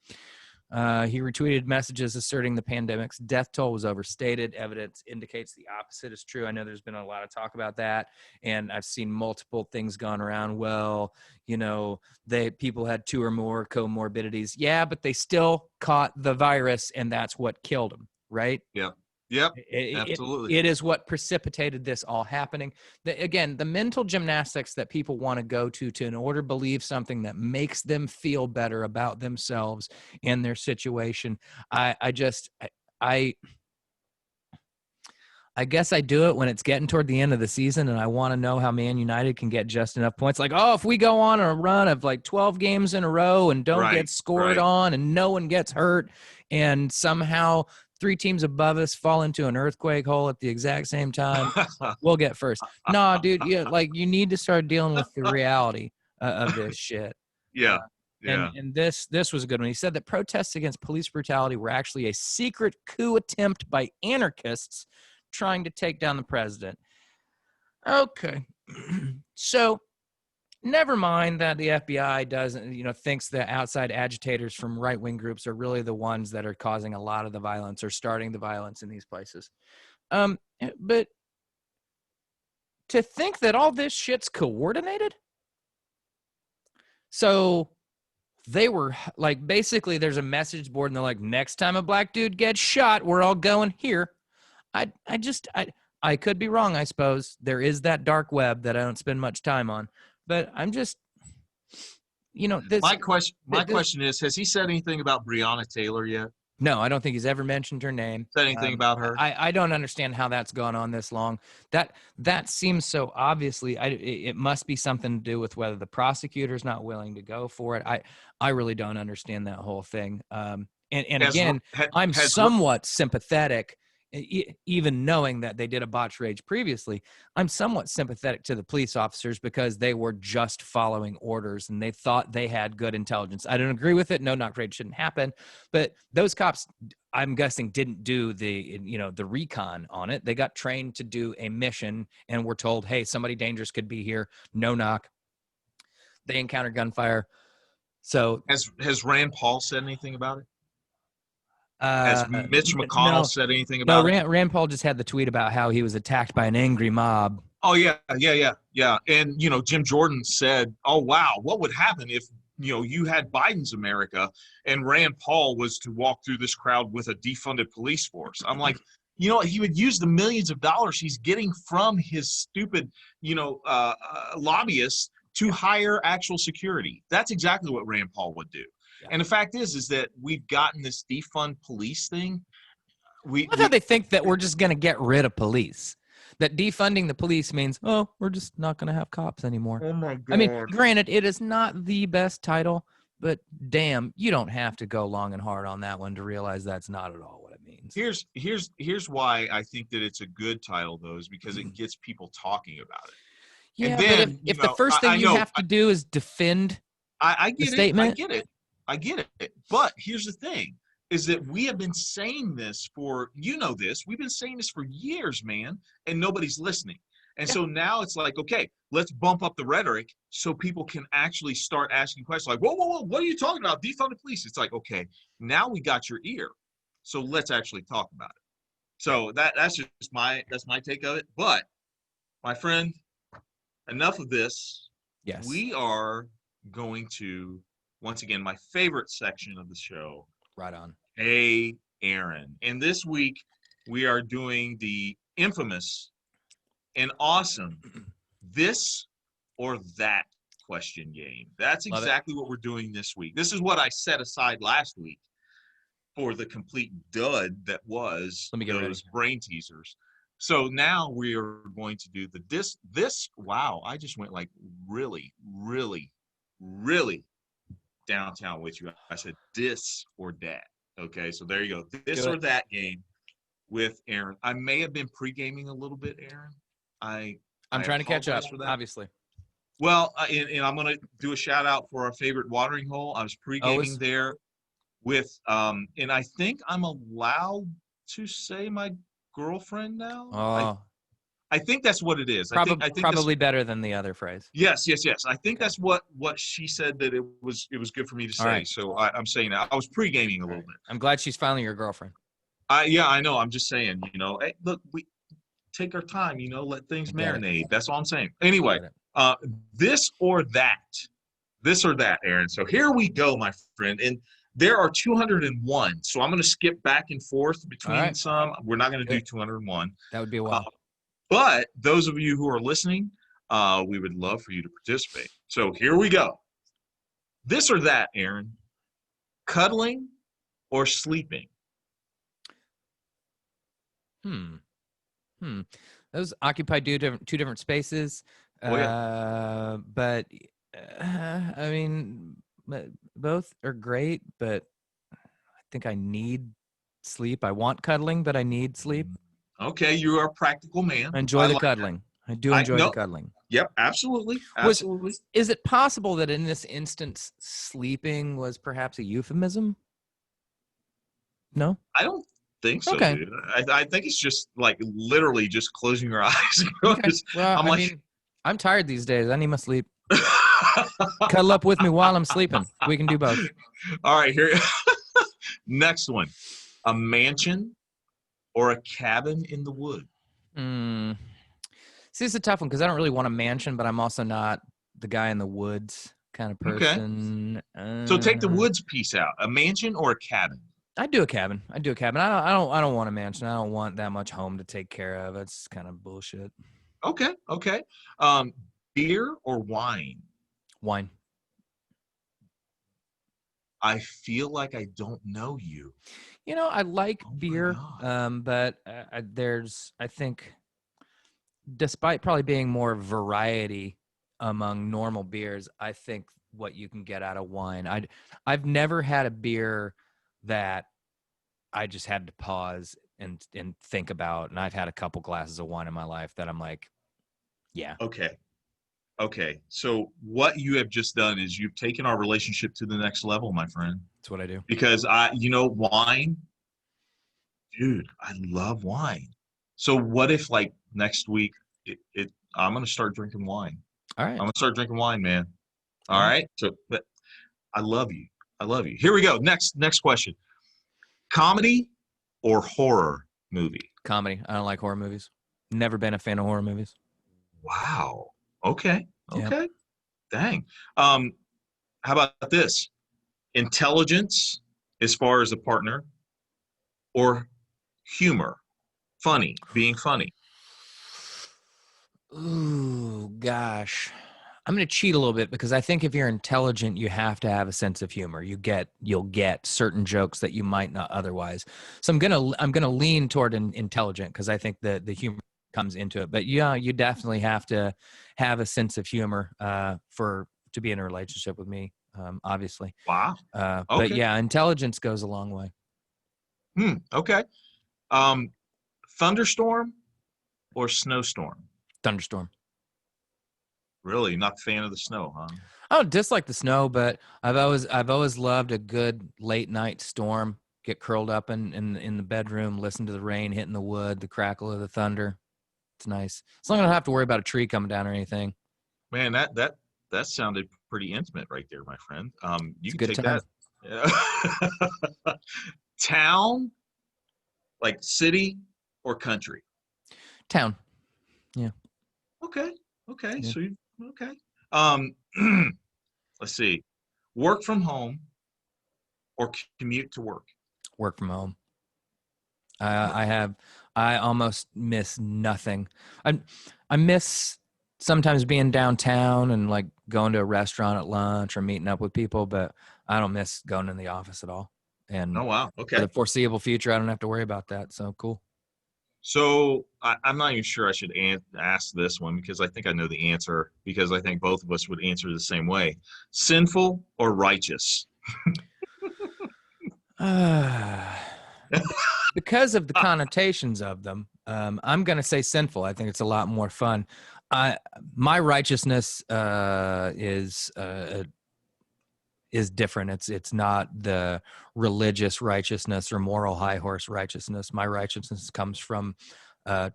he retweeted messages asserting the pandemic's death toll was overstated. Evidence indicates the opposite is true. I know there's been a lot of talk about that, and I've seen multiple things gone around. Well, people had two or more comorbidities. Yeah, but they still caught the virus, and that's what killed them, right? Yeah. Yep. Absolutely. It is what precipitated this all happening. Again, the mental gymnastics that people want to go to in order to believe something that makes them feel better about themselves and their situation. I guess I do it when it's getting toward the end of the season and I want to know how Man United can get just enough points. Like, if we go on a run of like 12 games in a row and don't get scored on and no one gets hurt and somehow 3 teams above us fall into an earthquake hole at the exact same time, we'll get first. Nah, dude, you need to start dealing with the reality of this shit. Yeah. Yeah. And this was a good one. He said that protests against police brutality were actually a secret coup attempt by anarchists trying to take down the president. Okay. So never mind that the FBI doesn't, thinks that outside agitators from right-wing groups are really the ones that are causing a lot of the violence or starting the violence in these places. But to think that all this shit's coordinated? So they were like, basically there's a message board and they're like, next time a black dude gets shot, we're all going here. I could be wrong, I suppose. There is that dark web that I don't spend much time on. But I'm just, this. My question is, has he said anything about Breonna Taylor yet? No, I don't think he's ever mentioned her name. Said anything about her? I don't understand how that's gone on this long. That seems so obviously. It must be something to do with whether the prosecutor's not willing to go for it. I really don't understand that whole thing. And Has again, I'm has somewhat sympathetic, even knowing that they did a botch rage previously. I'm somewhat sympathetic to the police officers because they were just following orders and they thought they had good intelligence. I don't agree with it. No knock rage shouldn't happen, but those cops, I'm guessing, didn't do the recon on it. They got trained to do a mission and were told, hey, somebody dangerous could be here. No knock. They encountered gunfire. So has Rand Paul said anything about it? Has Uh, Mitch McConnell no, said anything no. about it? Rand Paul just had the tweet about how he was attacked by an angry mob. Oh yeah. And Jim Jordan said, "Oh wow, what would happen if you had Biden's America and Rand Paul was to walk through this crowd with a defunded police force?" I'm like, he would use the millions of dollars he's getting from his stupid, lobbyists to hire actual security. That's exactly what Rand Paul would do. Yeah. And the fact is that we've gotten this defund police thing. I love how they think that we're just going to get rid of police. That defunding the police means, oh, we're just not going to have cops anymore. Oh my God. I mean, granted, it is not the best title, but damn, you don't have to go long and hard on that one to realize that's not at all what it means. Here's why I think that it's a good title, though, is because it gets people talking about it. Yeah, and then, but if the first thing you have to do is defend the statement, I get it. But here's the thing: is that we have been saying this for we've been saying this for years, man, and nobody's listening. And so now it's like, okay, let's bump up the rhetoric so people can actually start asking questions like, whoa, what are you talking about? Defund the police. It's like, okay, now we got your ear, so let's actually talk about it. So that's my take of it. But my friend, enough of this. yes, We are going to, once again, my favorite section of the show. Right on. Hey, Aaron. And this week, we are doing the infamous and awesome this or that question game. That's exactly what we're doing this week. This is what I set aside last week for the complete dud that was those brain teasers. So now we are going to do the this. Wow, I just went like really, really, really downtown with you. I said this or that. Okay, so there you go. This or that game with Aaron. I may have been pre-gaming a little bit, Aaron. I'm trying to catch up, obviously. Well, and I'm going to do a shout out for our favorite watering hole. I was pre-gaming there with, and I think I'm allowed to say my girlfriend now. Oh, I think that's what it is. I think probably that's better than the other phrase. Yes. I think that's what she said, that it was good for me to say. Right. So I'm saying that I was pre-gaming a little bit. I'm glad she's finally your girlfriend. Yeah, I know. I'm just saying, hey, look, we take our time, let things marinate. That's all I'm saying. Anyway, this or that, Aaron. So here we go, my friend. And there are 201. So I'm going to skip back and forth between some. We're not going to do 201. That would be a while. But those of you who are listening, we would love for you to participate. So here we go. This or that, Aaron. Cuddling or sleeping? Those occupy two different spaces. I mean, both are great, but I think I need sleep. I want cuddling, but I need sleep. Okay, you are a practical man. I enjoy the cuddling. I do enjoy the cuddling. Yep, absolutely. Is it possible that in this instance, sleeping was perhaps a euphemism? No? I don't think so, dude. I think it's just like literally just closing your eyes. Well, I'm tired these days. I need my sleep. Cuddle up with me while I'm sleeping. We can do both. All right, here. Next one. A mansion or a cabin in the woods? See, it's a tough one because I don't really want a mansion, but I'm also not the guy in the woods kind of person. Okay. So take the woods piece out. A mansion or a cabin? I do a cabin. I don't want a mansion. I don't want that much home to take care of. It's kind of bullshit. Okay. Beer or wine? Wine. I feel like I don't know you. I like beer, but I think, despite probably being more variety among normal beers, I think what you can get out of wine. I've never had a beer that I just had to pause and think about. And I've had a couple glasses of wine in my life that I'm like, yeah, Okay. So what you have just done is you've taken our relationship to the next level, my friend. that's what I do. Because wine, dude, I love wine. So what if like next week I'm gonna start drinking wine. All right. I'm gonna start drinking wine, man. All All right. right. So but I love you. I love you. Here we go. Next question. Comedy or horror movie? Comedy. I don't like horror movies. Never been a fan of horror movies. Wow. Okay. Yeah. Okay. Dang. Um, how about this? Intelligence as far as a partner or humor, being funny. Ooh, gosh. I'm going to cheat a little bit because I think if you're intelligent, you have to have a sense of humor. You'll get certain jokes that you might not otherwise. So I'm going to lean toward intelligent because I think the humor comes into it. But yeah, you definitely have to have a sense of humor to be in a relationship with me, obviously. Wow. But Okay. yeah, intelligence goes a long way. Okay. Thunderstorm or snowstorm? Thunderstorm. Really, not a fan of the snow, huh? I don't dislike the snow, but I've always loved a good late night storm. Get curled up in the bedroom, listen to the rain hitting the wood, the crackle of the thunder. It's nice. As long as I don't have to worry about a tree coming down or anything. Man, that sounded pretty intimate right there, my friend. You It's a can good take time. that. Town, like city or country? Town. Yeah. Okay. Okay. Yeah. Okay. Um, let's see. Work from home or commute to work? Work from home. Work. I almost miss nothing. I miss sometimes being downtown and like going to a restaurant at lunch or meeting up with people, but I don't miss going in the office at all. Oh And wow. for Okay. the foreseeable future, I don't have to worry about that. So cool. So I'm not even sure I should ask this one because I think I know the answer because I think both of us would answer the same way. Sinful or righteous? Because of the connotations of them, I'm going to say sinful. I think it's a lot more fun. My righteousness is different. It's not the religious righteousness or moral high horse righteousness. My righteousness comes from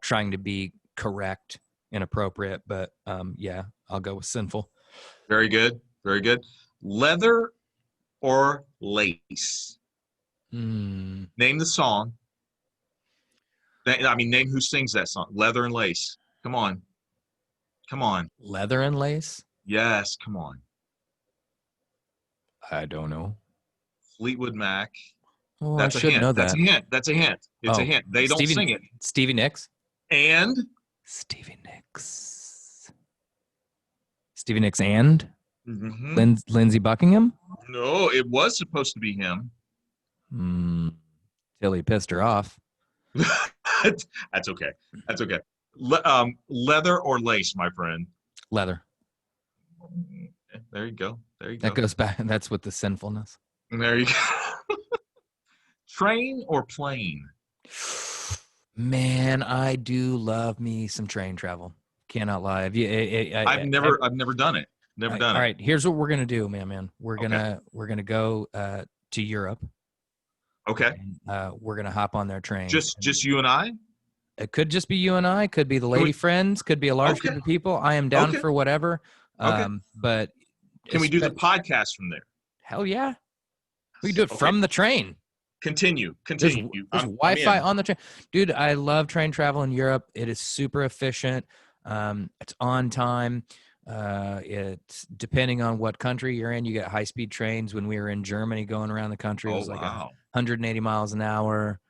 trying to be correct and appropriate. But yeah, I'll go with sinful. Very good. Very good. Leather or lace? Mm, Name the song. I mean, name who sings that song. Leather and lace. Come on. Come on. leather and lace? Yes, come on. I don't know. Fleetwood Mac. Oh, I That's a should hint. know That's a that. hint. That's a hint. It's a Oh, hint. They don't sing it. Stevie Nicks. And Stevie Nicks. Stevie Nicks and mhm. Lindsey Buckingham. No, it was supposed to be him. Till he pissed her off. That's okay. That's okay. Leather or lace, my friend. Leather. There you go. There you That go. goes back. That's with the sinfulness. There you go. Train or plane? Man, I do love me some train travel. Cannot lie. Have you, I've never done it. Never done all it. right, here's what we're gonna do, man. We're Okay. gonna go to Europe. Okay. And, we're gonna hop on their trains. Just you and I? It could just be you and I. Could be the Can lady we friends. Could be a large okay. group of people. I am down Okay. for whatever. Okay. But Can we do the espe- podcast from there? hell yeah, we can do it Okay. from the train. Continue. There's Continue. I'm Wi-Fi in. on the train, dude. I love train travel in Europe. It is super efficient. It's on time. It's depending on what country you're in. You get high-speed trains. When we were in Germany, going around the country, it Oh was like wow. 180 miles an hour.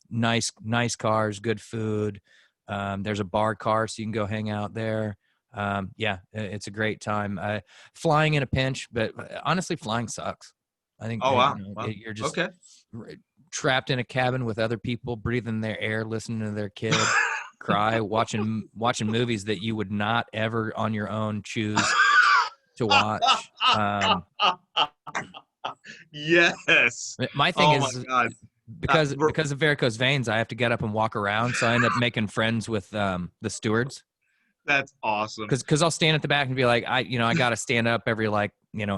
Nice cars, good food. There's a bar car, so you can go hang out there. Yeah, it's a great time. Flying in a pinch, but honestly, flying sucks. I think Oh wow. you're just Okay. trapped in a cabin with other people, breathing their air, listening to their kid cry, watching movies that you would not ever on your own choose to watch. Yes. My thing Oh my is God. because of varicose veins, I have to get up and walk around. So I end up making friends with the stewards. That's awesome. Because I'll stand at the back and be like, I got to stand up every like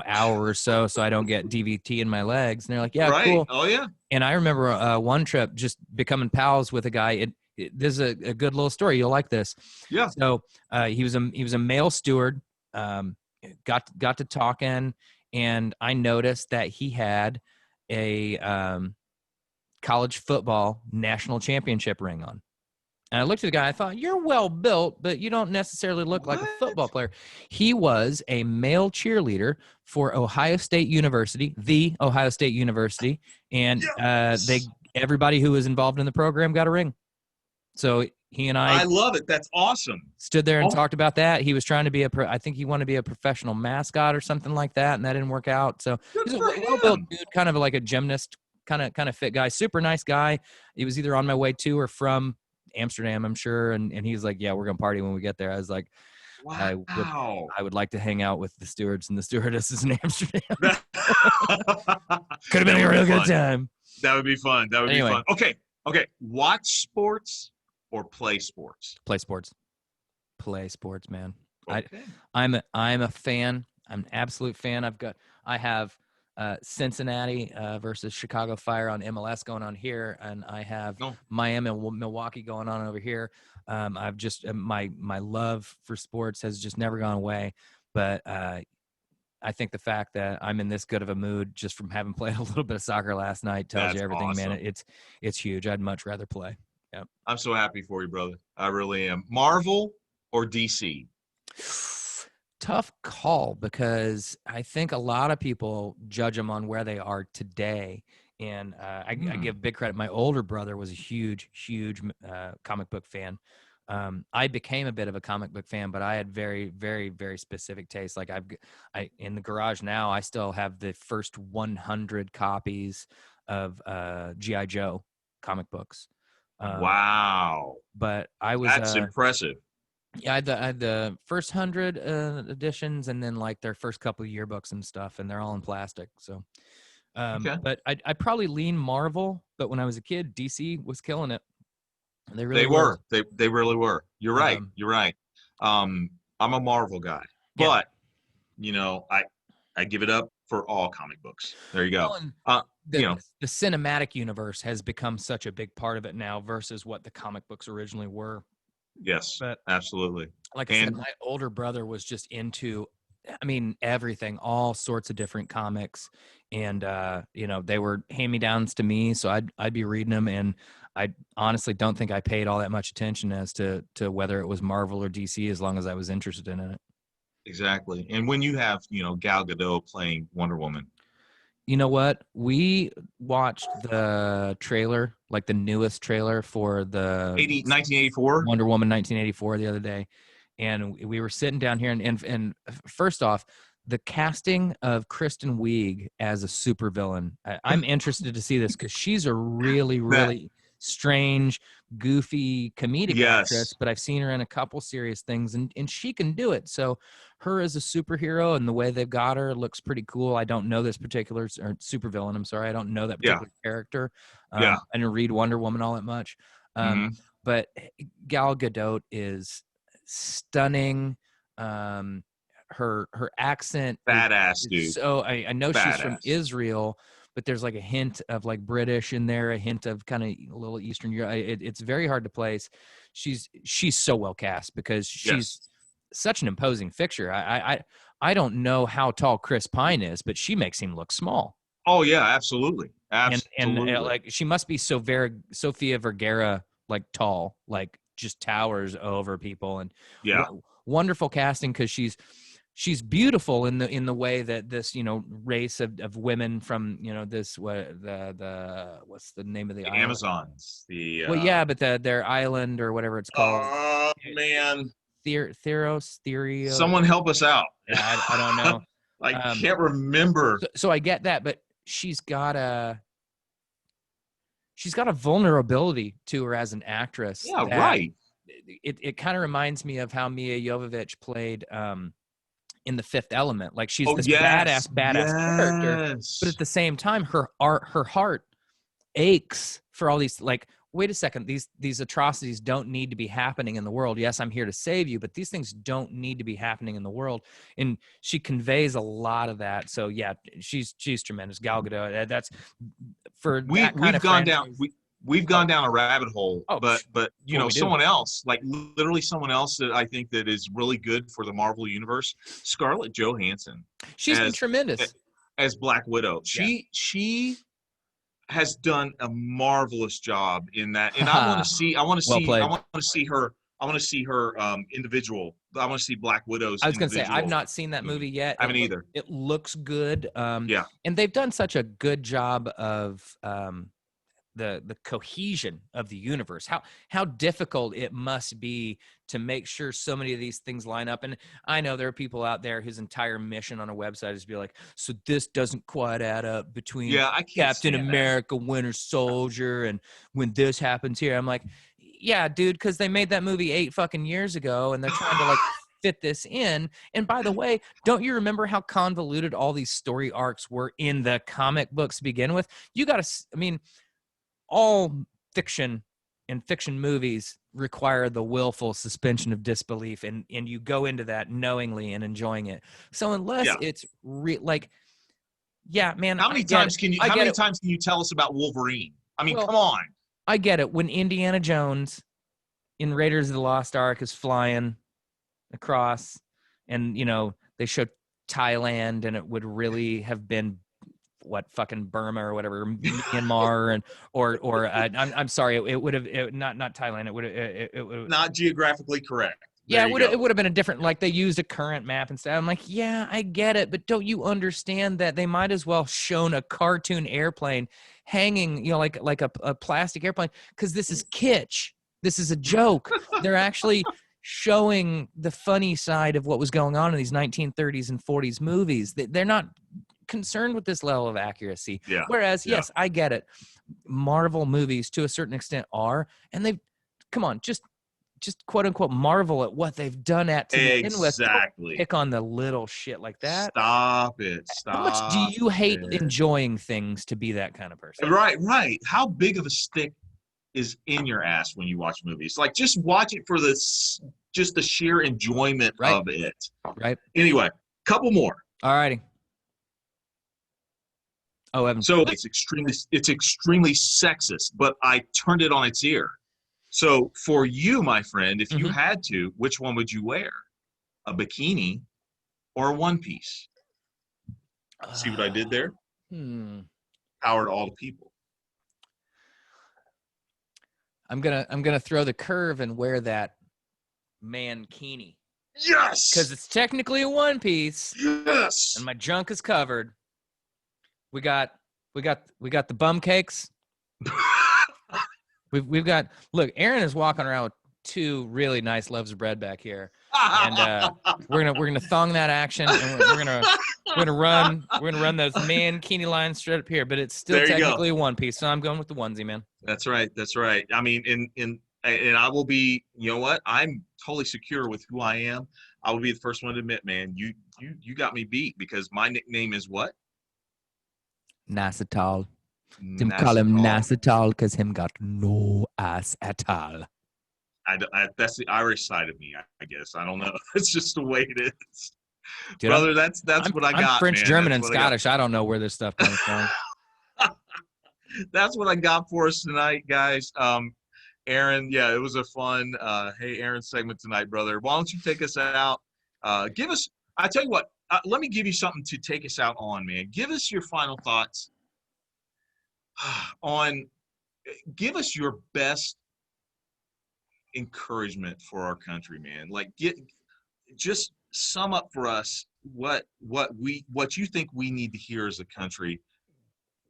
hour or so I don't get DVT in my legs. And they're like, yeah, Right. cool. Oh yeah. And I remember one trip just becoming pals with a guy. This is a good little story. You'll like this. Yeah. So he was a male steward. Got to talking, and I noticed that he had a college football national championship ring on. And I looked at the guy. I thought, you're well built, but you don't necessarily look like a football player. He was a male cheerleader for Ohio State University, the Ohio State University, and Yes. everybody who was involved in the program got a ring. So he and I love it. That's awesome. stood there and Oh, talked about that. He was trying to be I think he wanted to be a professional mascot or something like that, and that didn't work out. So good he's a for well-built him. dude, kind of like a gymnast, kind of fit guy, super nice guy. He was either on my way to or from Amsterdam, I'm sure, and he's like, yeah, we're gonna party when we get there. I was like, Wow. I would like to hang out with the stewards and the stewardesses in Amsterdam. That, Could have been a real good time. That would be fun. That would Anyway. be fun. Okay. Okay. Watch sports or play sports? Play sports, man. Okay. I'm a fan. I'm an absolute fan. I have Cincinnati versus Chicago Fire on MLS going on here, and I have Miami and Milwaukee going on over here. I've just my love for sports has just never gone away. But I think the fact that I'm in this good of a mood just from having played a little bit of soccer last night tells you everything, awesome. Man. It's huge. I'd much rather play. Yep. I'm so happy for you, brother. I really am. Marvel or DC? Tough call, because I think a lot of people judge them on where they are today. And I give big credit. My older brother was a huge comic book fan. I became a bit of a comic book fan, but I had very, very, very specific tastes. Like I in the garage now, I still have the first 100 copies of G.I. Joe comic books. Wow. But that's impressive. Yeah, I had the first 100 editions, and then like their first couple of yearbooks and stuff, and they're all in plastic. So, okay. But I probably lean Marvel. But when I was a kid, DC was killing it. They really were. They really were. You're right. You're right. I'm a Marvel guy, but I give it up for all comic books. There you go. The cinematic universe has become such a big part of it now versus what the comic books originally were. Yes, but absolutely. Like I said, my older brother was just into, everything, all sorts of different comics, and they were hand-me-downs to me, so I'd be reading them, and I honestly don't think I paid all that much attention as to whether it was Marvel or DC, as long as I was interested in it. Exactly. And when you have Gal Gadot playing Wonder Woman. You know what? We watched the trailer, like the newest trailer for the 1984 Wonder Woman 1984 the other day. And we were sitting down here, and first off, the casting of Kristen Wiig as a supervillain. I'm interested to see this because she's a really, really strange, goofy comedic actress, but I've seen her in a couple serious things, and she can do it. So her as a superhero and the way they've got her looks pretty cool. I don't know this particular or supervillain. I'm sorry, I don't know that particular character. I didn't read Wonder Woman all that much. But Gal Gadot is stunning. Her accent, badass dude. So I know she's from Israel, but there's like a hint of like British in there, a hint of kind of a little Eastern Europe. It's very hard to place. She's so well cast because she's such an imposing figure. I don't know how tall Chris Pine is, but she makes him look small. Oh yeah, absolutely. Absolutely. And like she must be Sofia Vergara like tall, like just towers over people, and wonderful casting because she's beautiful in the way that this race of women from this what's the name of the island? Amazons, but their island or whatever it's called. Oh man, Theros. Someone help us out. I don't know. I can't remember. So I get that, but she's got a vulnerability to her as an actress. Yeah, right. It kind of reminds me of how Mia Jovovich played in The Fifth Element. Like she's Oh this yes, badass character, but at yes. the same time, her heart aches for all these, like, wait a second, these atrocities don't need to be happening in the world. Yes, I'm here to save you, but these things don't need to be happening in the world. And she conveys a lot of that. So yeah, she's tremendous. Gal Gadot. That's for that kind We've of gone franchise. down we've gone down a rabbit hole, but That's what we do. someone else, like literally someone else that I think that is really good for the Marvel universe, Scarlett Johansson She's been as tremendous. as Black Widow. Yeah. She has done a marvelous job in that, and I want to see Well played. her individual. I want to see Black Widow's I was going to say, individual I've not seen that movie yet. I haven't either. It looks good. Yeah. And they've done such a good job of the cohesion of the universe. How difficult it must be to make sure so many of these things line up. And I know there are people out there whose entire mission on a website is to be like, so this doesn't quite add up between Captain America, Winter Soldier, and when this happens here. I'm like, yeah, dude, because they made that movie 8 fucking years ago, and they're trying to like fit this in. And by the way, don't you remember how convoluted all these story arcs were in the comic books to begin with? You got to, I mean, all fiction and fiction movies require the willful suspension of disbelief, and you go into that knowingly and enjoying it. So unless it's like, yeah, man, how many times can you tell us about Wolverine? I mean, come on. I get it. When Indiana Jones in Raiders of the Lost Ark is flying across, and they show Thailand, and it would really have been what, fucking Burma or whatever, Myanmar, and or I'm sorry, it would have not Thailand. It would not geographically correct. Yeah, it would have been a different, like they used a current map and stuff. I'm like, yeah, I get it, but don't you understand that they might as well shown a cartoon airplane hanging, like a plastic airplane, because this is kitsch. This is a joke. They're actually showing the funny side of what was going on in these 1930s and 40s movies. They're not concerned with this level of accuracy. Yeah. Whereas, yes, I get it. Marvel movies to a certain extent are, and they've, come on, just quote unquote marvel at what they've done at to begin with. Don't pick on the little shit like that. Stop it. How much do you hate enjoying things to be that kind of person? Right. How big of a stick is in your ass when you watch movies? Like, just watch it for just the sheer enjoyment of it. Right. Anyway, couple more. All righty. Oh, Evan. So it's extremely sexist, but I turned it on its ear. So for you, my friend, if you had to, which one would you wear? A bikini or a one piece? See what I did there? Power to all the people. I'm gonna throw the curve and wear that mankini. Yes, because it's technically a one piece. Yes, and my junk is covered. We got the bum cakes. We've got, look, Aaron is walking around with 2 really nice loaves of bread back here, and we're gonna thong that action, and we're gonna run those mankini lines straight up here. But it's still technically a one piece, so I'm going with the onesie, man. That's right. I mean, and I will be. You know what? I'm totally secure with who I am. I will be the first one to admit, man, you got me beat, because my nickname is what? Nasatal. Them call him Nasatal because him got no ass at all. That's the Irish side of me, I guess. I don't know. It's just the way it is. Dude, brother. That's what I got. I'm French, man. German, and Scottish. I don't know where this stuff comes from. That's what I got for us tonight, guys. Aaron, yeah, it was a fun Hey Aaron segment tonight, brother. Why don't you take us out? Give us, I tell you what, let me give you something to take us out on, man. Give us your final thoughts on, give us your best encouragement for our country, man. Like, just sum up for us what you think we need to hear as a country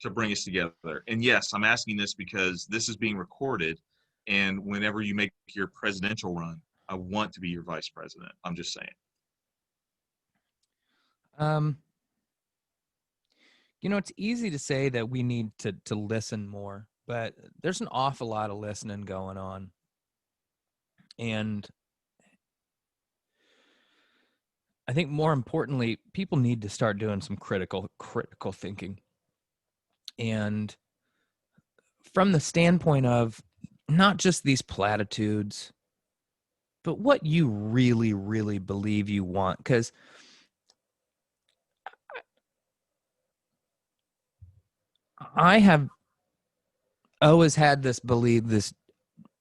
to bring us together. And yes, I'm asking this because this is being recorded, and whenever you make your presidential run, I want to be your vice president. I'm just saying. It's easy to say that we need to listen more, but there's an awful lot of listening going on. And I think more importantly, people need to start doing some critical thinking. And from the standpoint of not just these platitudes, but what you really, really believe you want. Because I have always had this belief, this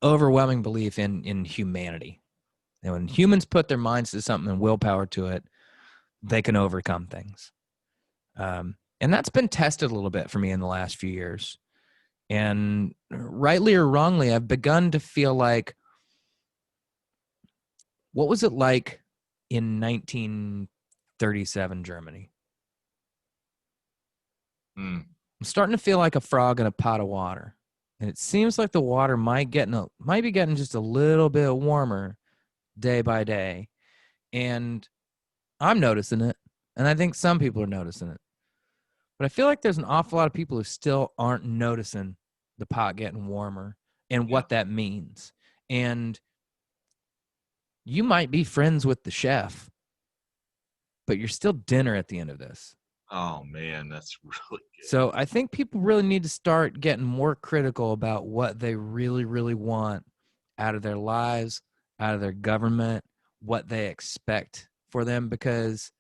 overwhelming belief in humanity. And when humans put their minds to something and willpower to it, they can overcome things. And that's been tested a little bit for me in the last few years. And rightly or wrongly, I've begun to feel like, what was it like in 1937 Germany? I'm starting to feel like a frog in a pot of water. And it seems like the water might be getting just a little bit warmer day by day. And I'm noticing it. And I think some people are noticing it. But I feel like there's an awful lot of people who still aren't noticing the pot getting warmer and what that means. And you might be friends with the chef, but you're still dinner at the end of this. Oh man, that's really good. So I think people really need to start getting more critical about what they really, really want out of their lives, out of their government, what they expect for them. Because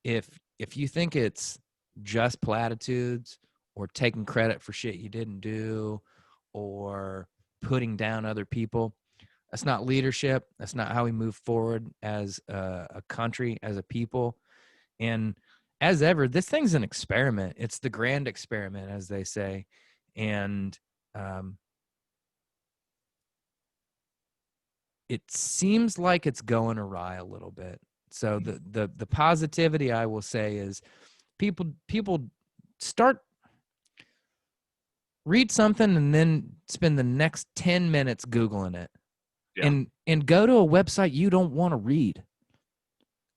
if you think it's just platitudes or taking credit for shit you didn't do or putting down other people, that's not leadership. That's not how we move forward as a country, as a people. And as ever, this thing's an experiment. It's the grand experiment, as they say. And it seems like it's going awry a little bit. So the positivity I will say is people start, read something and then spend the next 10 minutes Googling it. Yeah. And go to a website you don't want to read.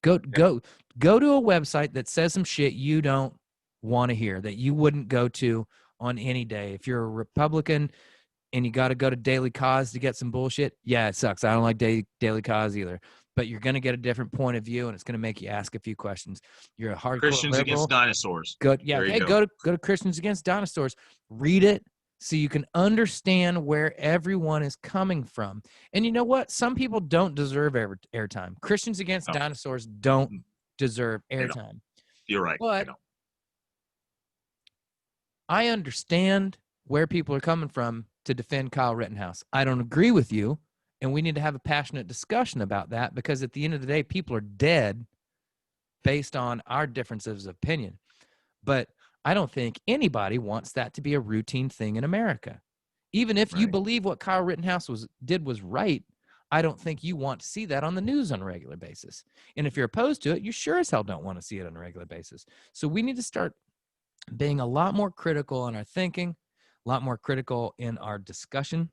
Go to a website that says some shit you don't want to hear, that you wouldn't go to on any day. If you're a Republican and you got to go to Daily Cause to get some bullshit, yeah, it sucks. I don't like Daily Cause either. But you're going to get a different point of view, and it's going to make you ask a few questions. You're a hardcore Christians liberal. Against Dinosaurs. Go to Christians Against Dinosaurs. Read it so you can understand where everyone is coming from. And you know what? Some people don't deserve airtime. Christians Against Dinosaurs don't deserve airtime. You're right. But I understand where people are coming from to defend Kyle Rittenhouse. I don't agree with you, and we need to have a passionate discussion about that, because at the end of the day, people are dead based on our differences of opinion. But I don't think anybody wants that to be a routine thing in America. Even if you believe what Kyle Rittenhouse did was right, I don't think you want to see that on the news on a regular basis. And if you're opposed to it, you sure as hell don't want to see it on a regular basis. So we need to start being a lot more critical in our thinking, a lot more critical in our discussion,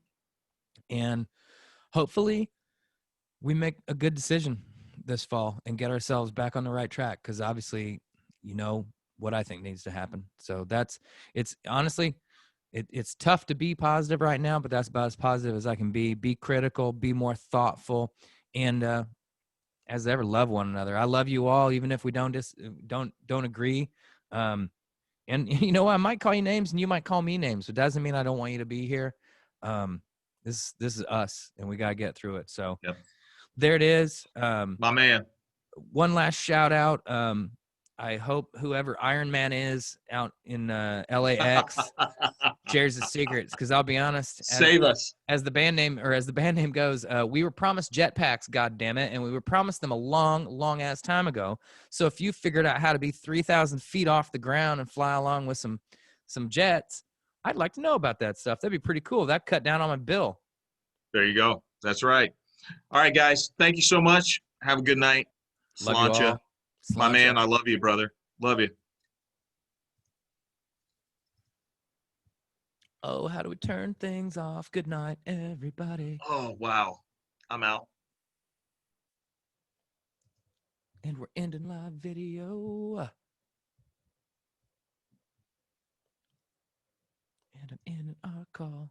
and hopefully we make a good decision this fall and get ourselves back on the right track, because obviously, you know what I think needs to happen. So it's honestly, it's tough to be positive right now, but that's about as positive as I can be. Be critical, be more thoughtful, and as ever, love one another. I love you all, even if we don't agree. And you know, I might call you names and you might call me names. It doesn't mean I don't want you to be here. This is us, and we got to get through it. So there it is. My man. One last shout out. I hope whoever Iron Man is out in LAX shares his secrets, because I'll be honest, save us. As the band name goes, we were promised jetpacks, God damn it, and we were promised them a long ass time ago. So if you figured out how to be 3,000 feet off the ground and fly along with some jets, I'd like to know about that stuff. That'd be pretty cool. That cut down on my bill. There you go. That's right. All right, guys. Thank you so much. Have a good night. Love you all. My man, I love you, brother. Love you. Oh, how do we turn things off? Good night, everybody. Oh, wow. I'm out. And we're ending live video. And I'm ending our call.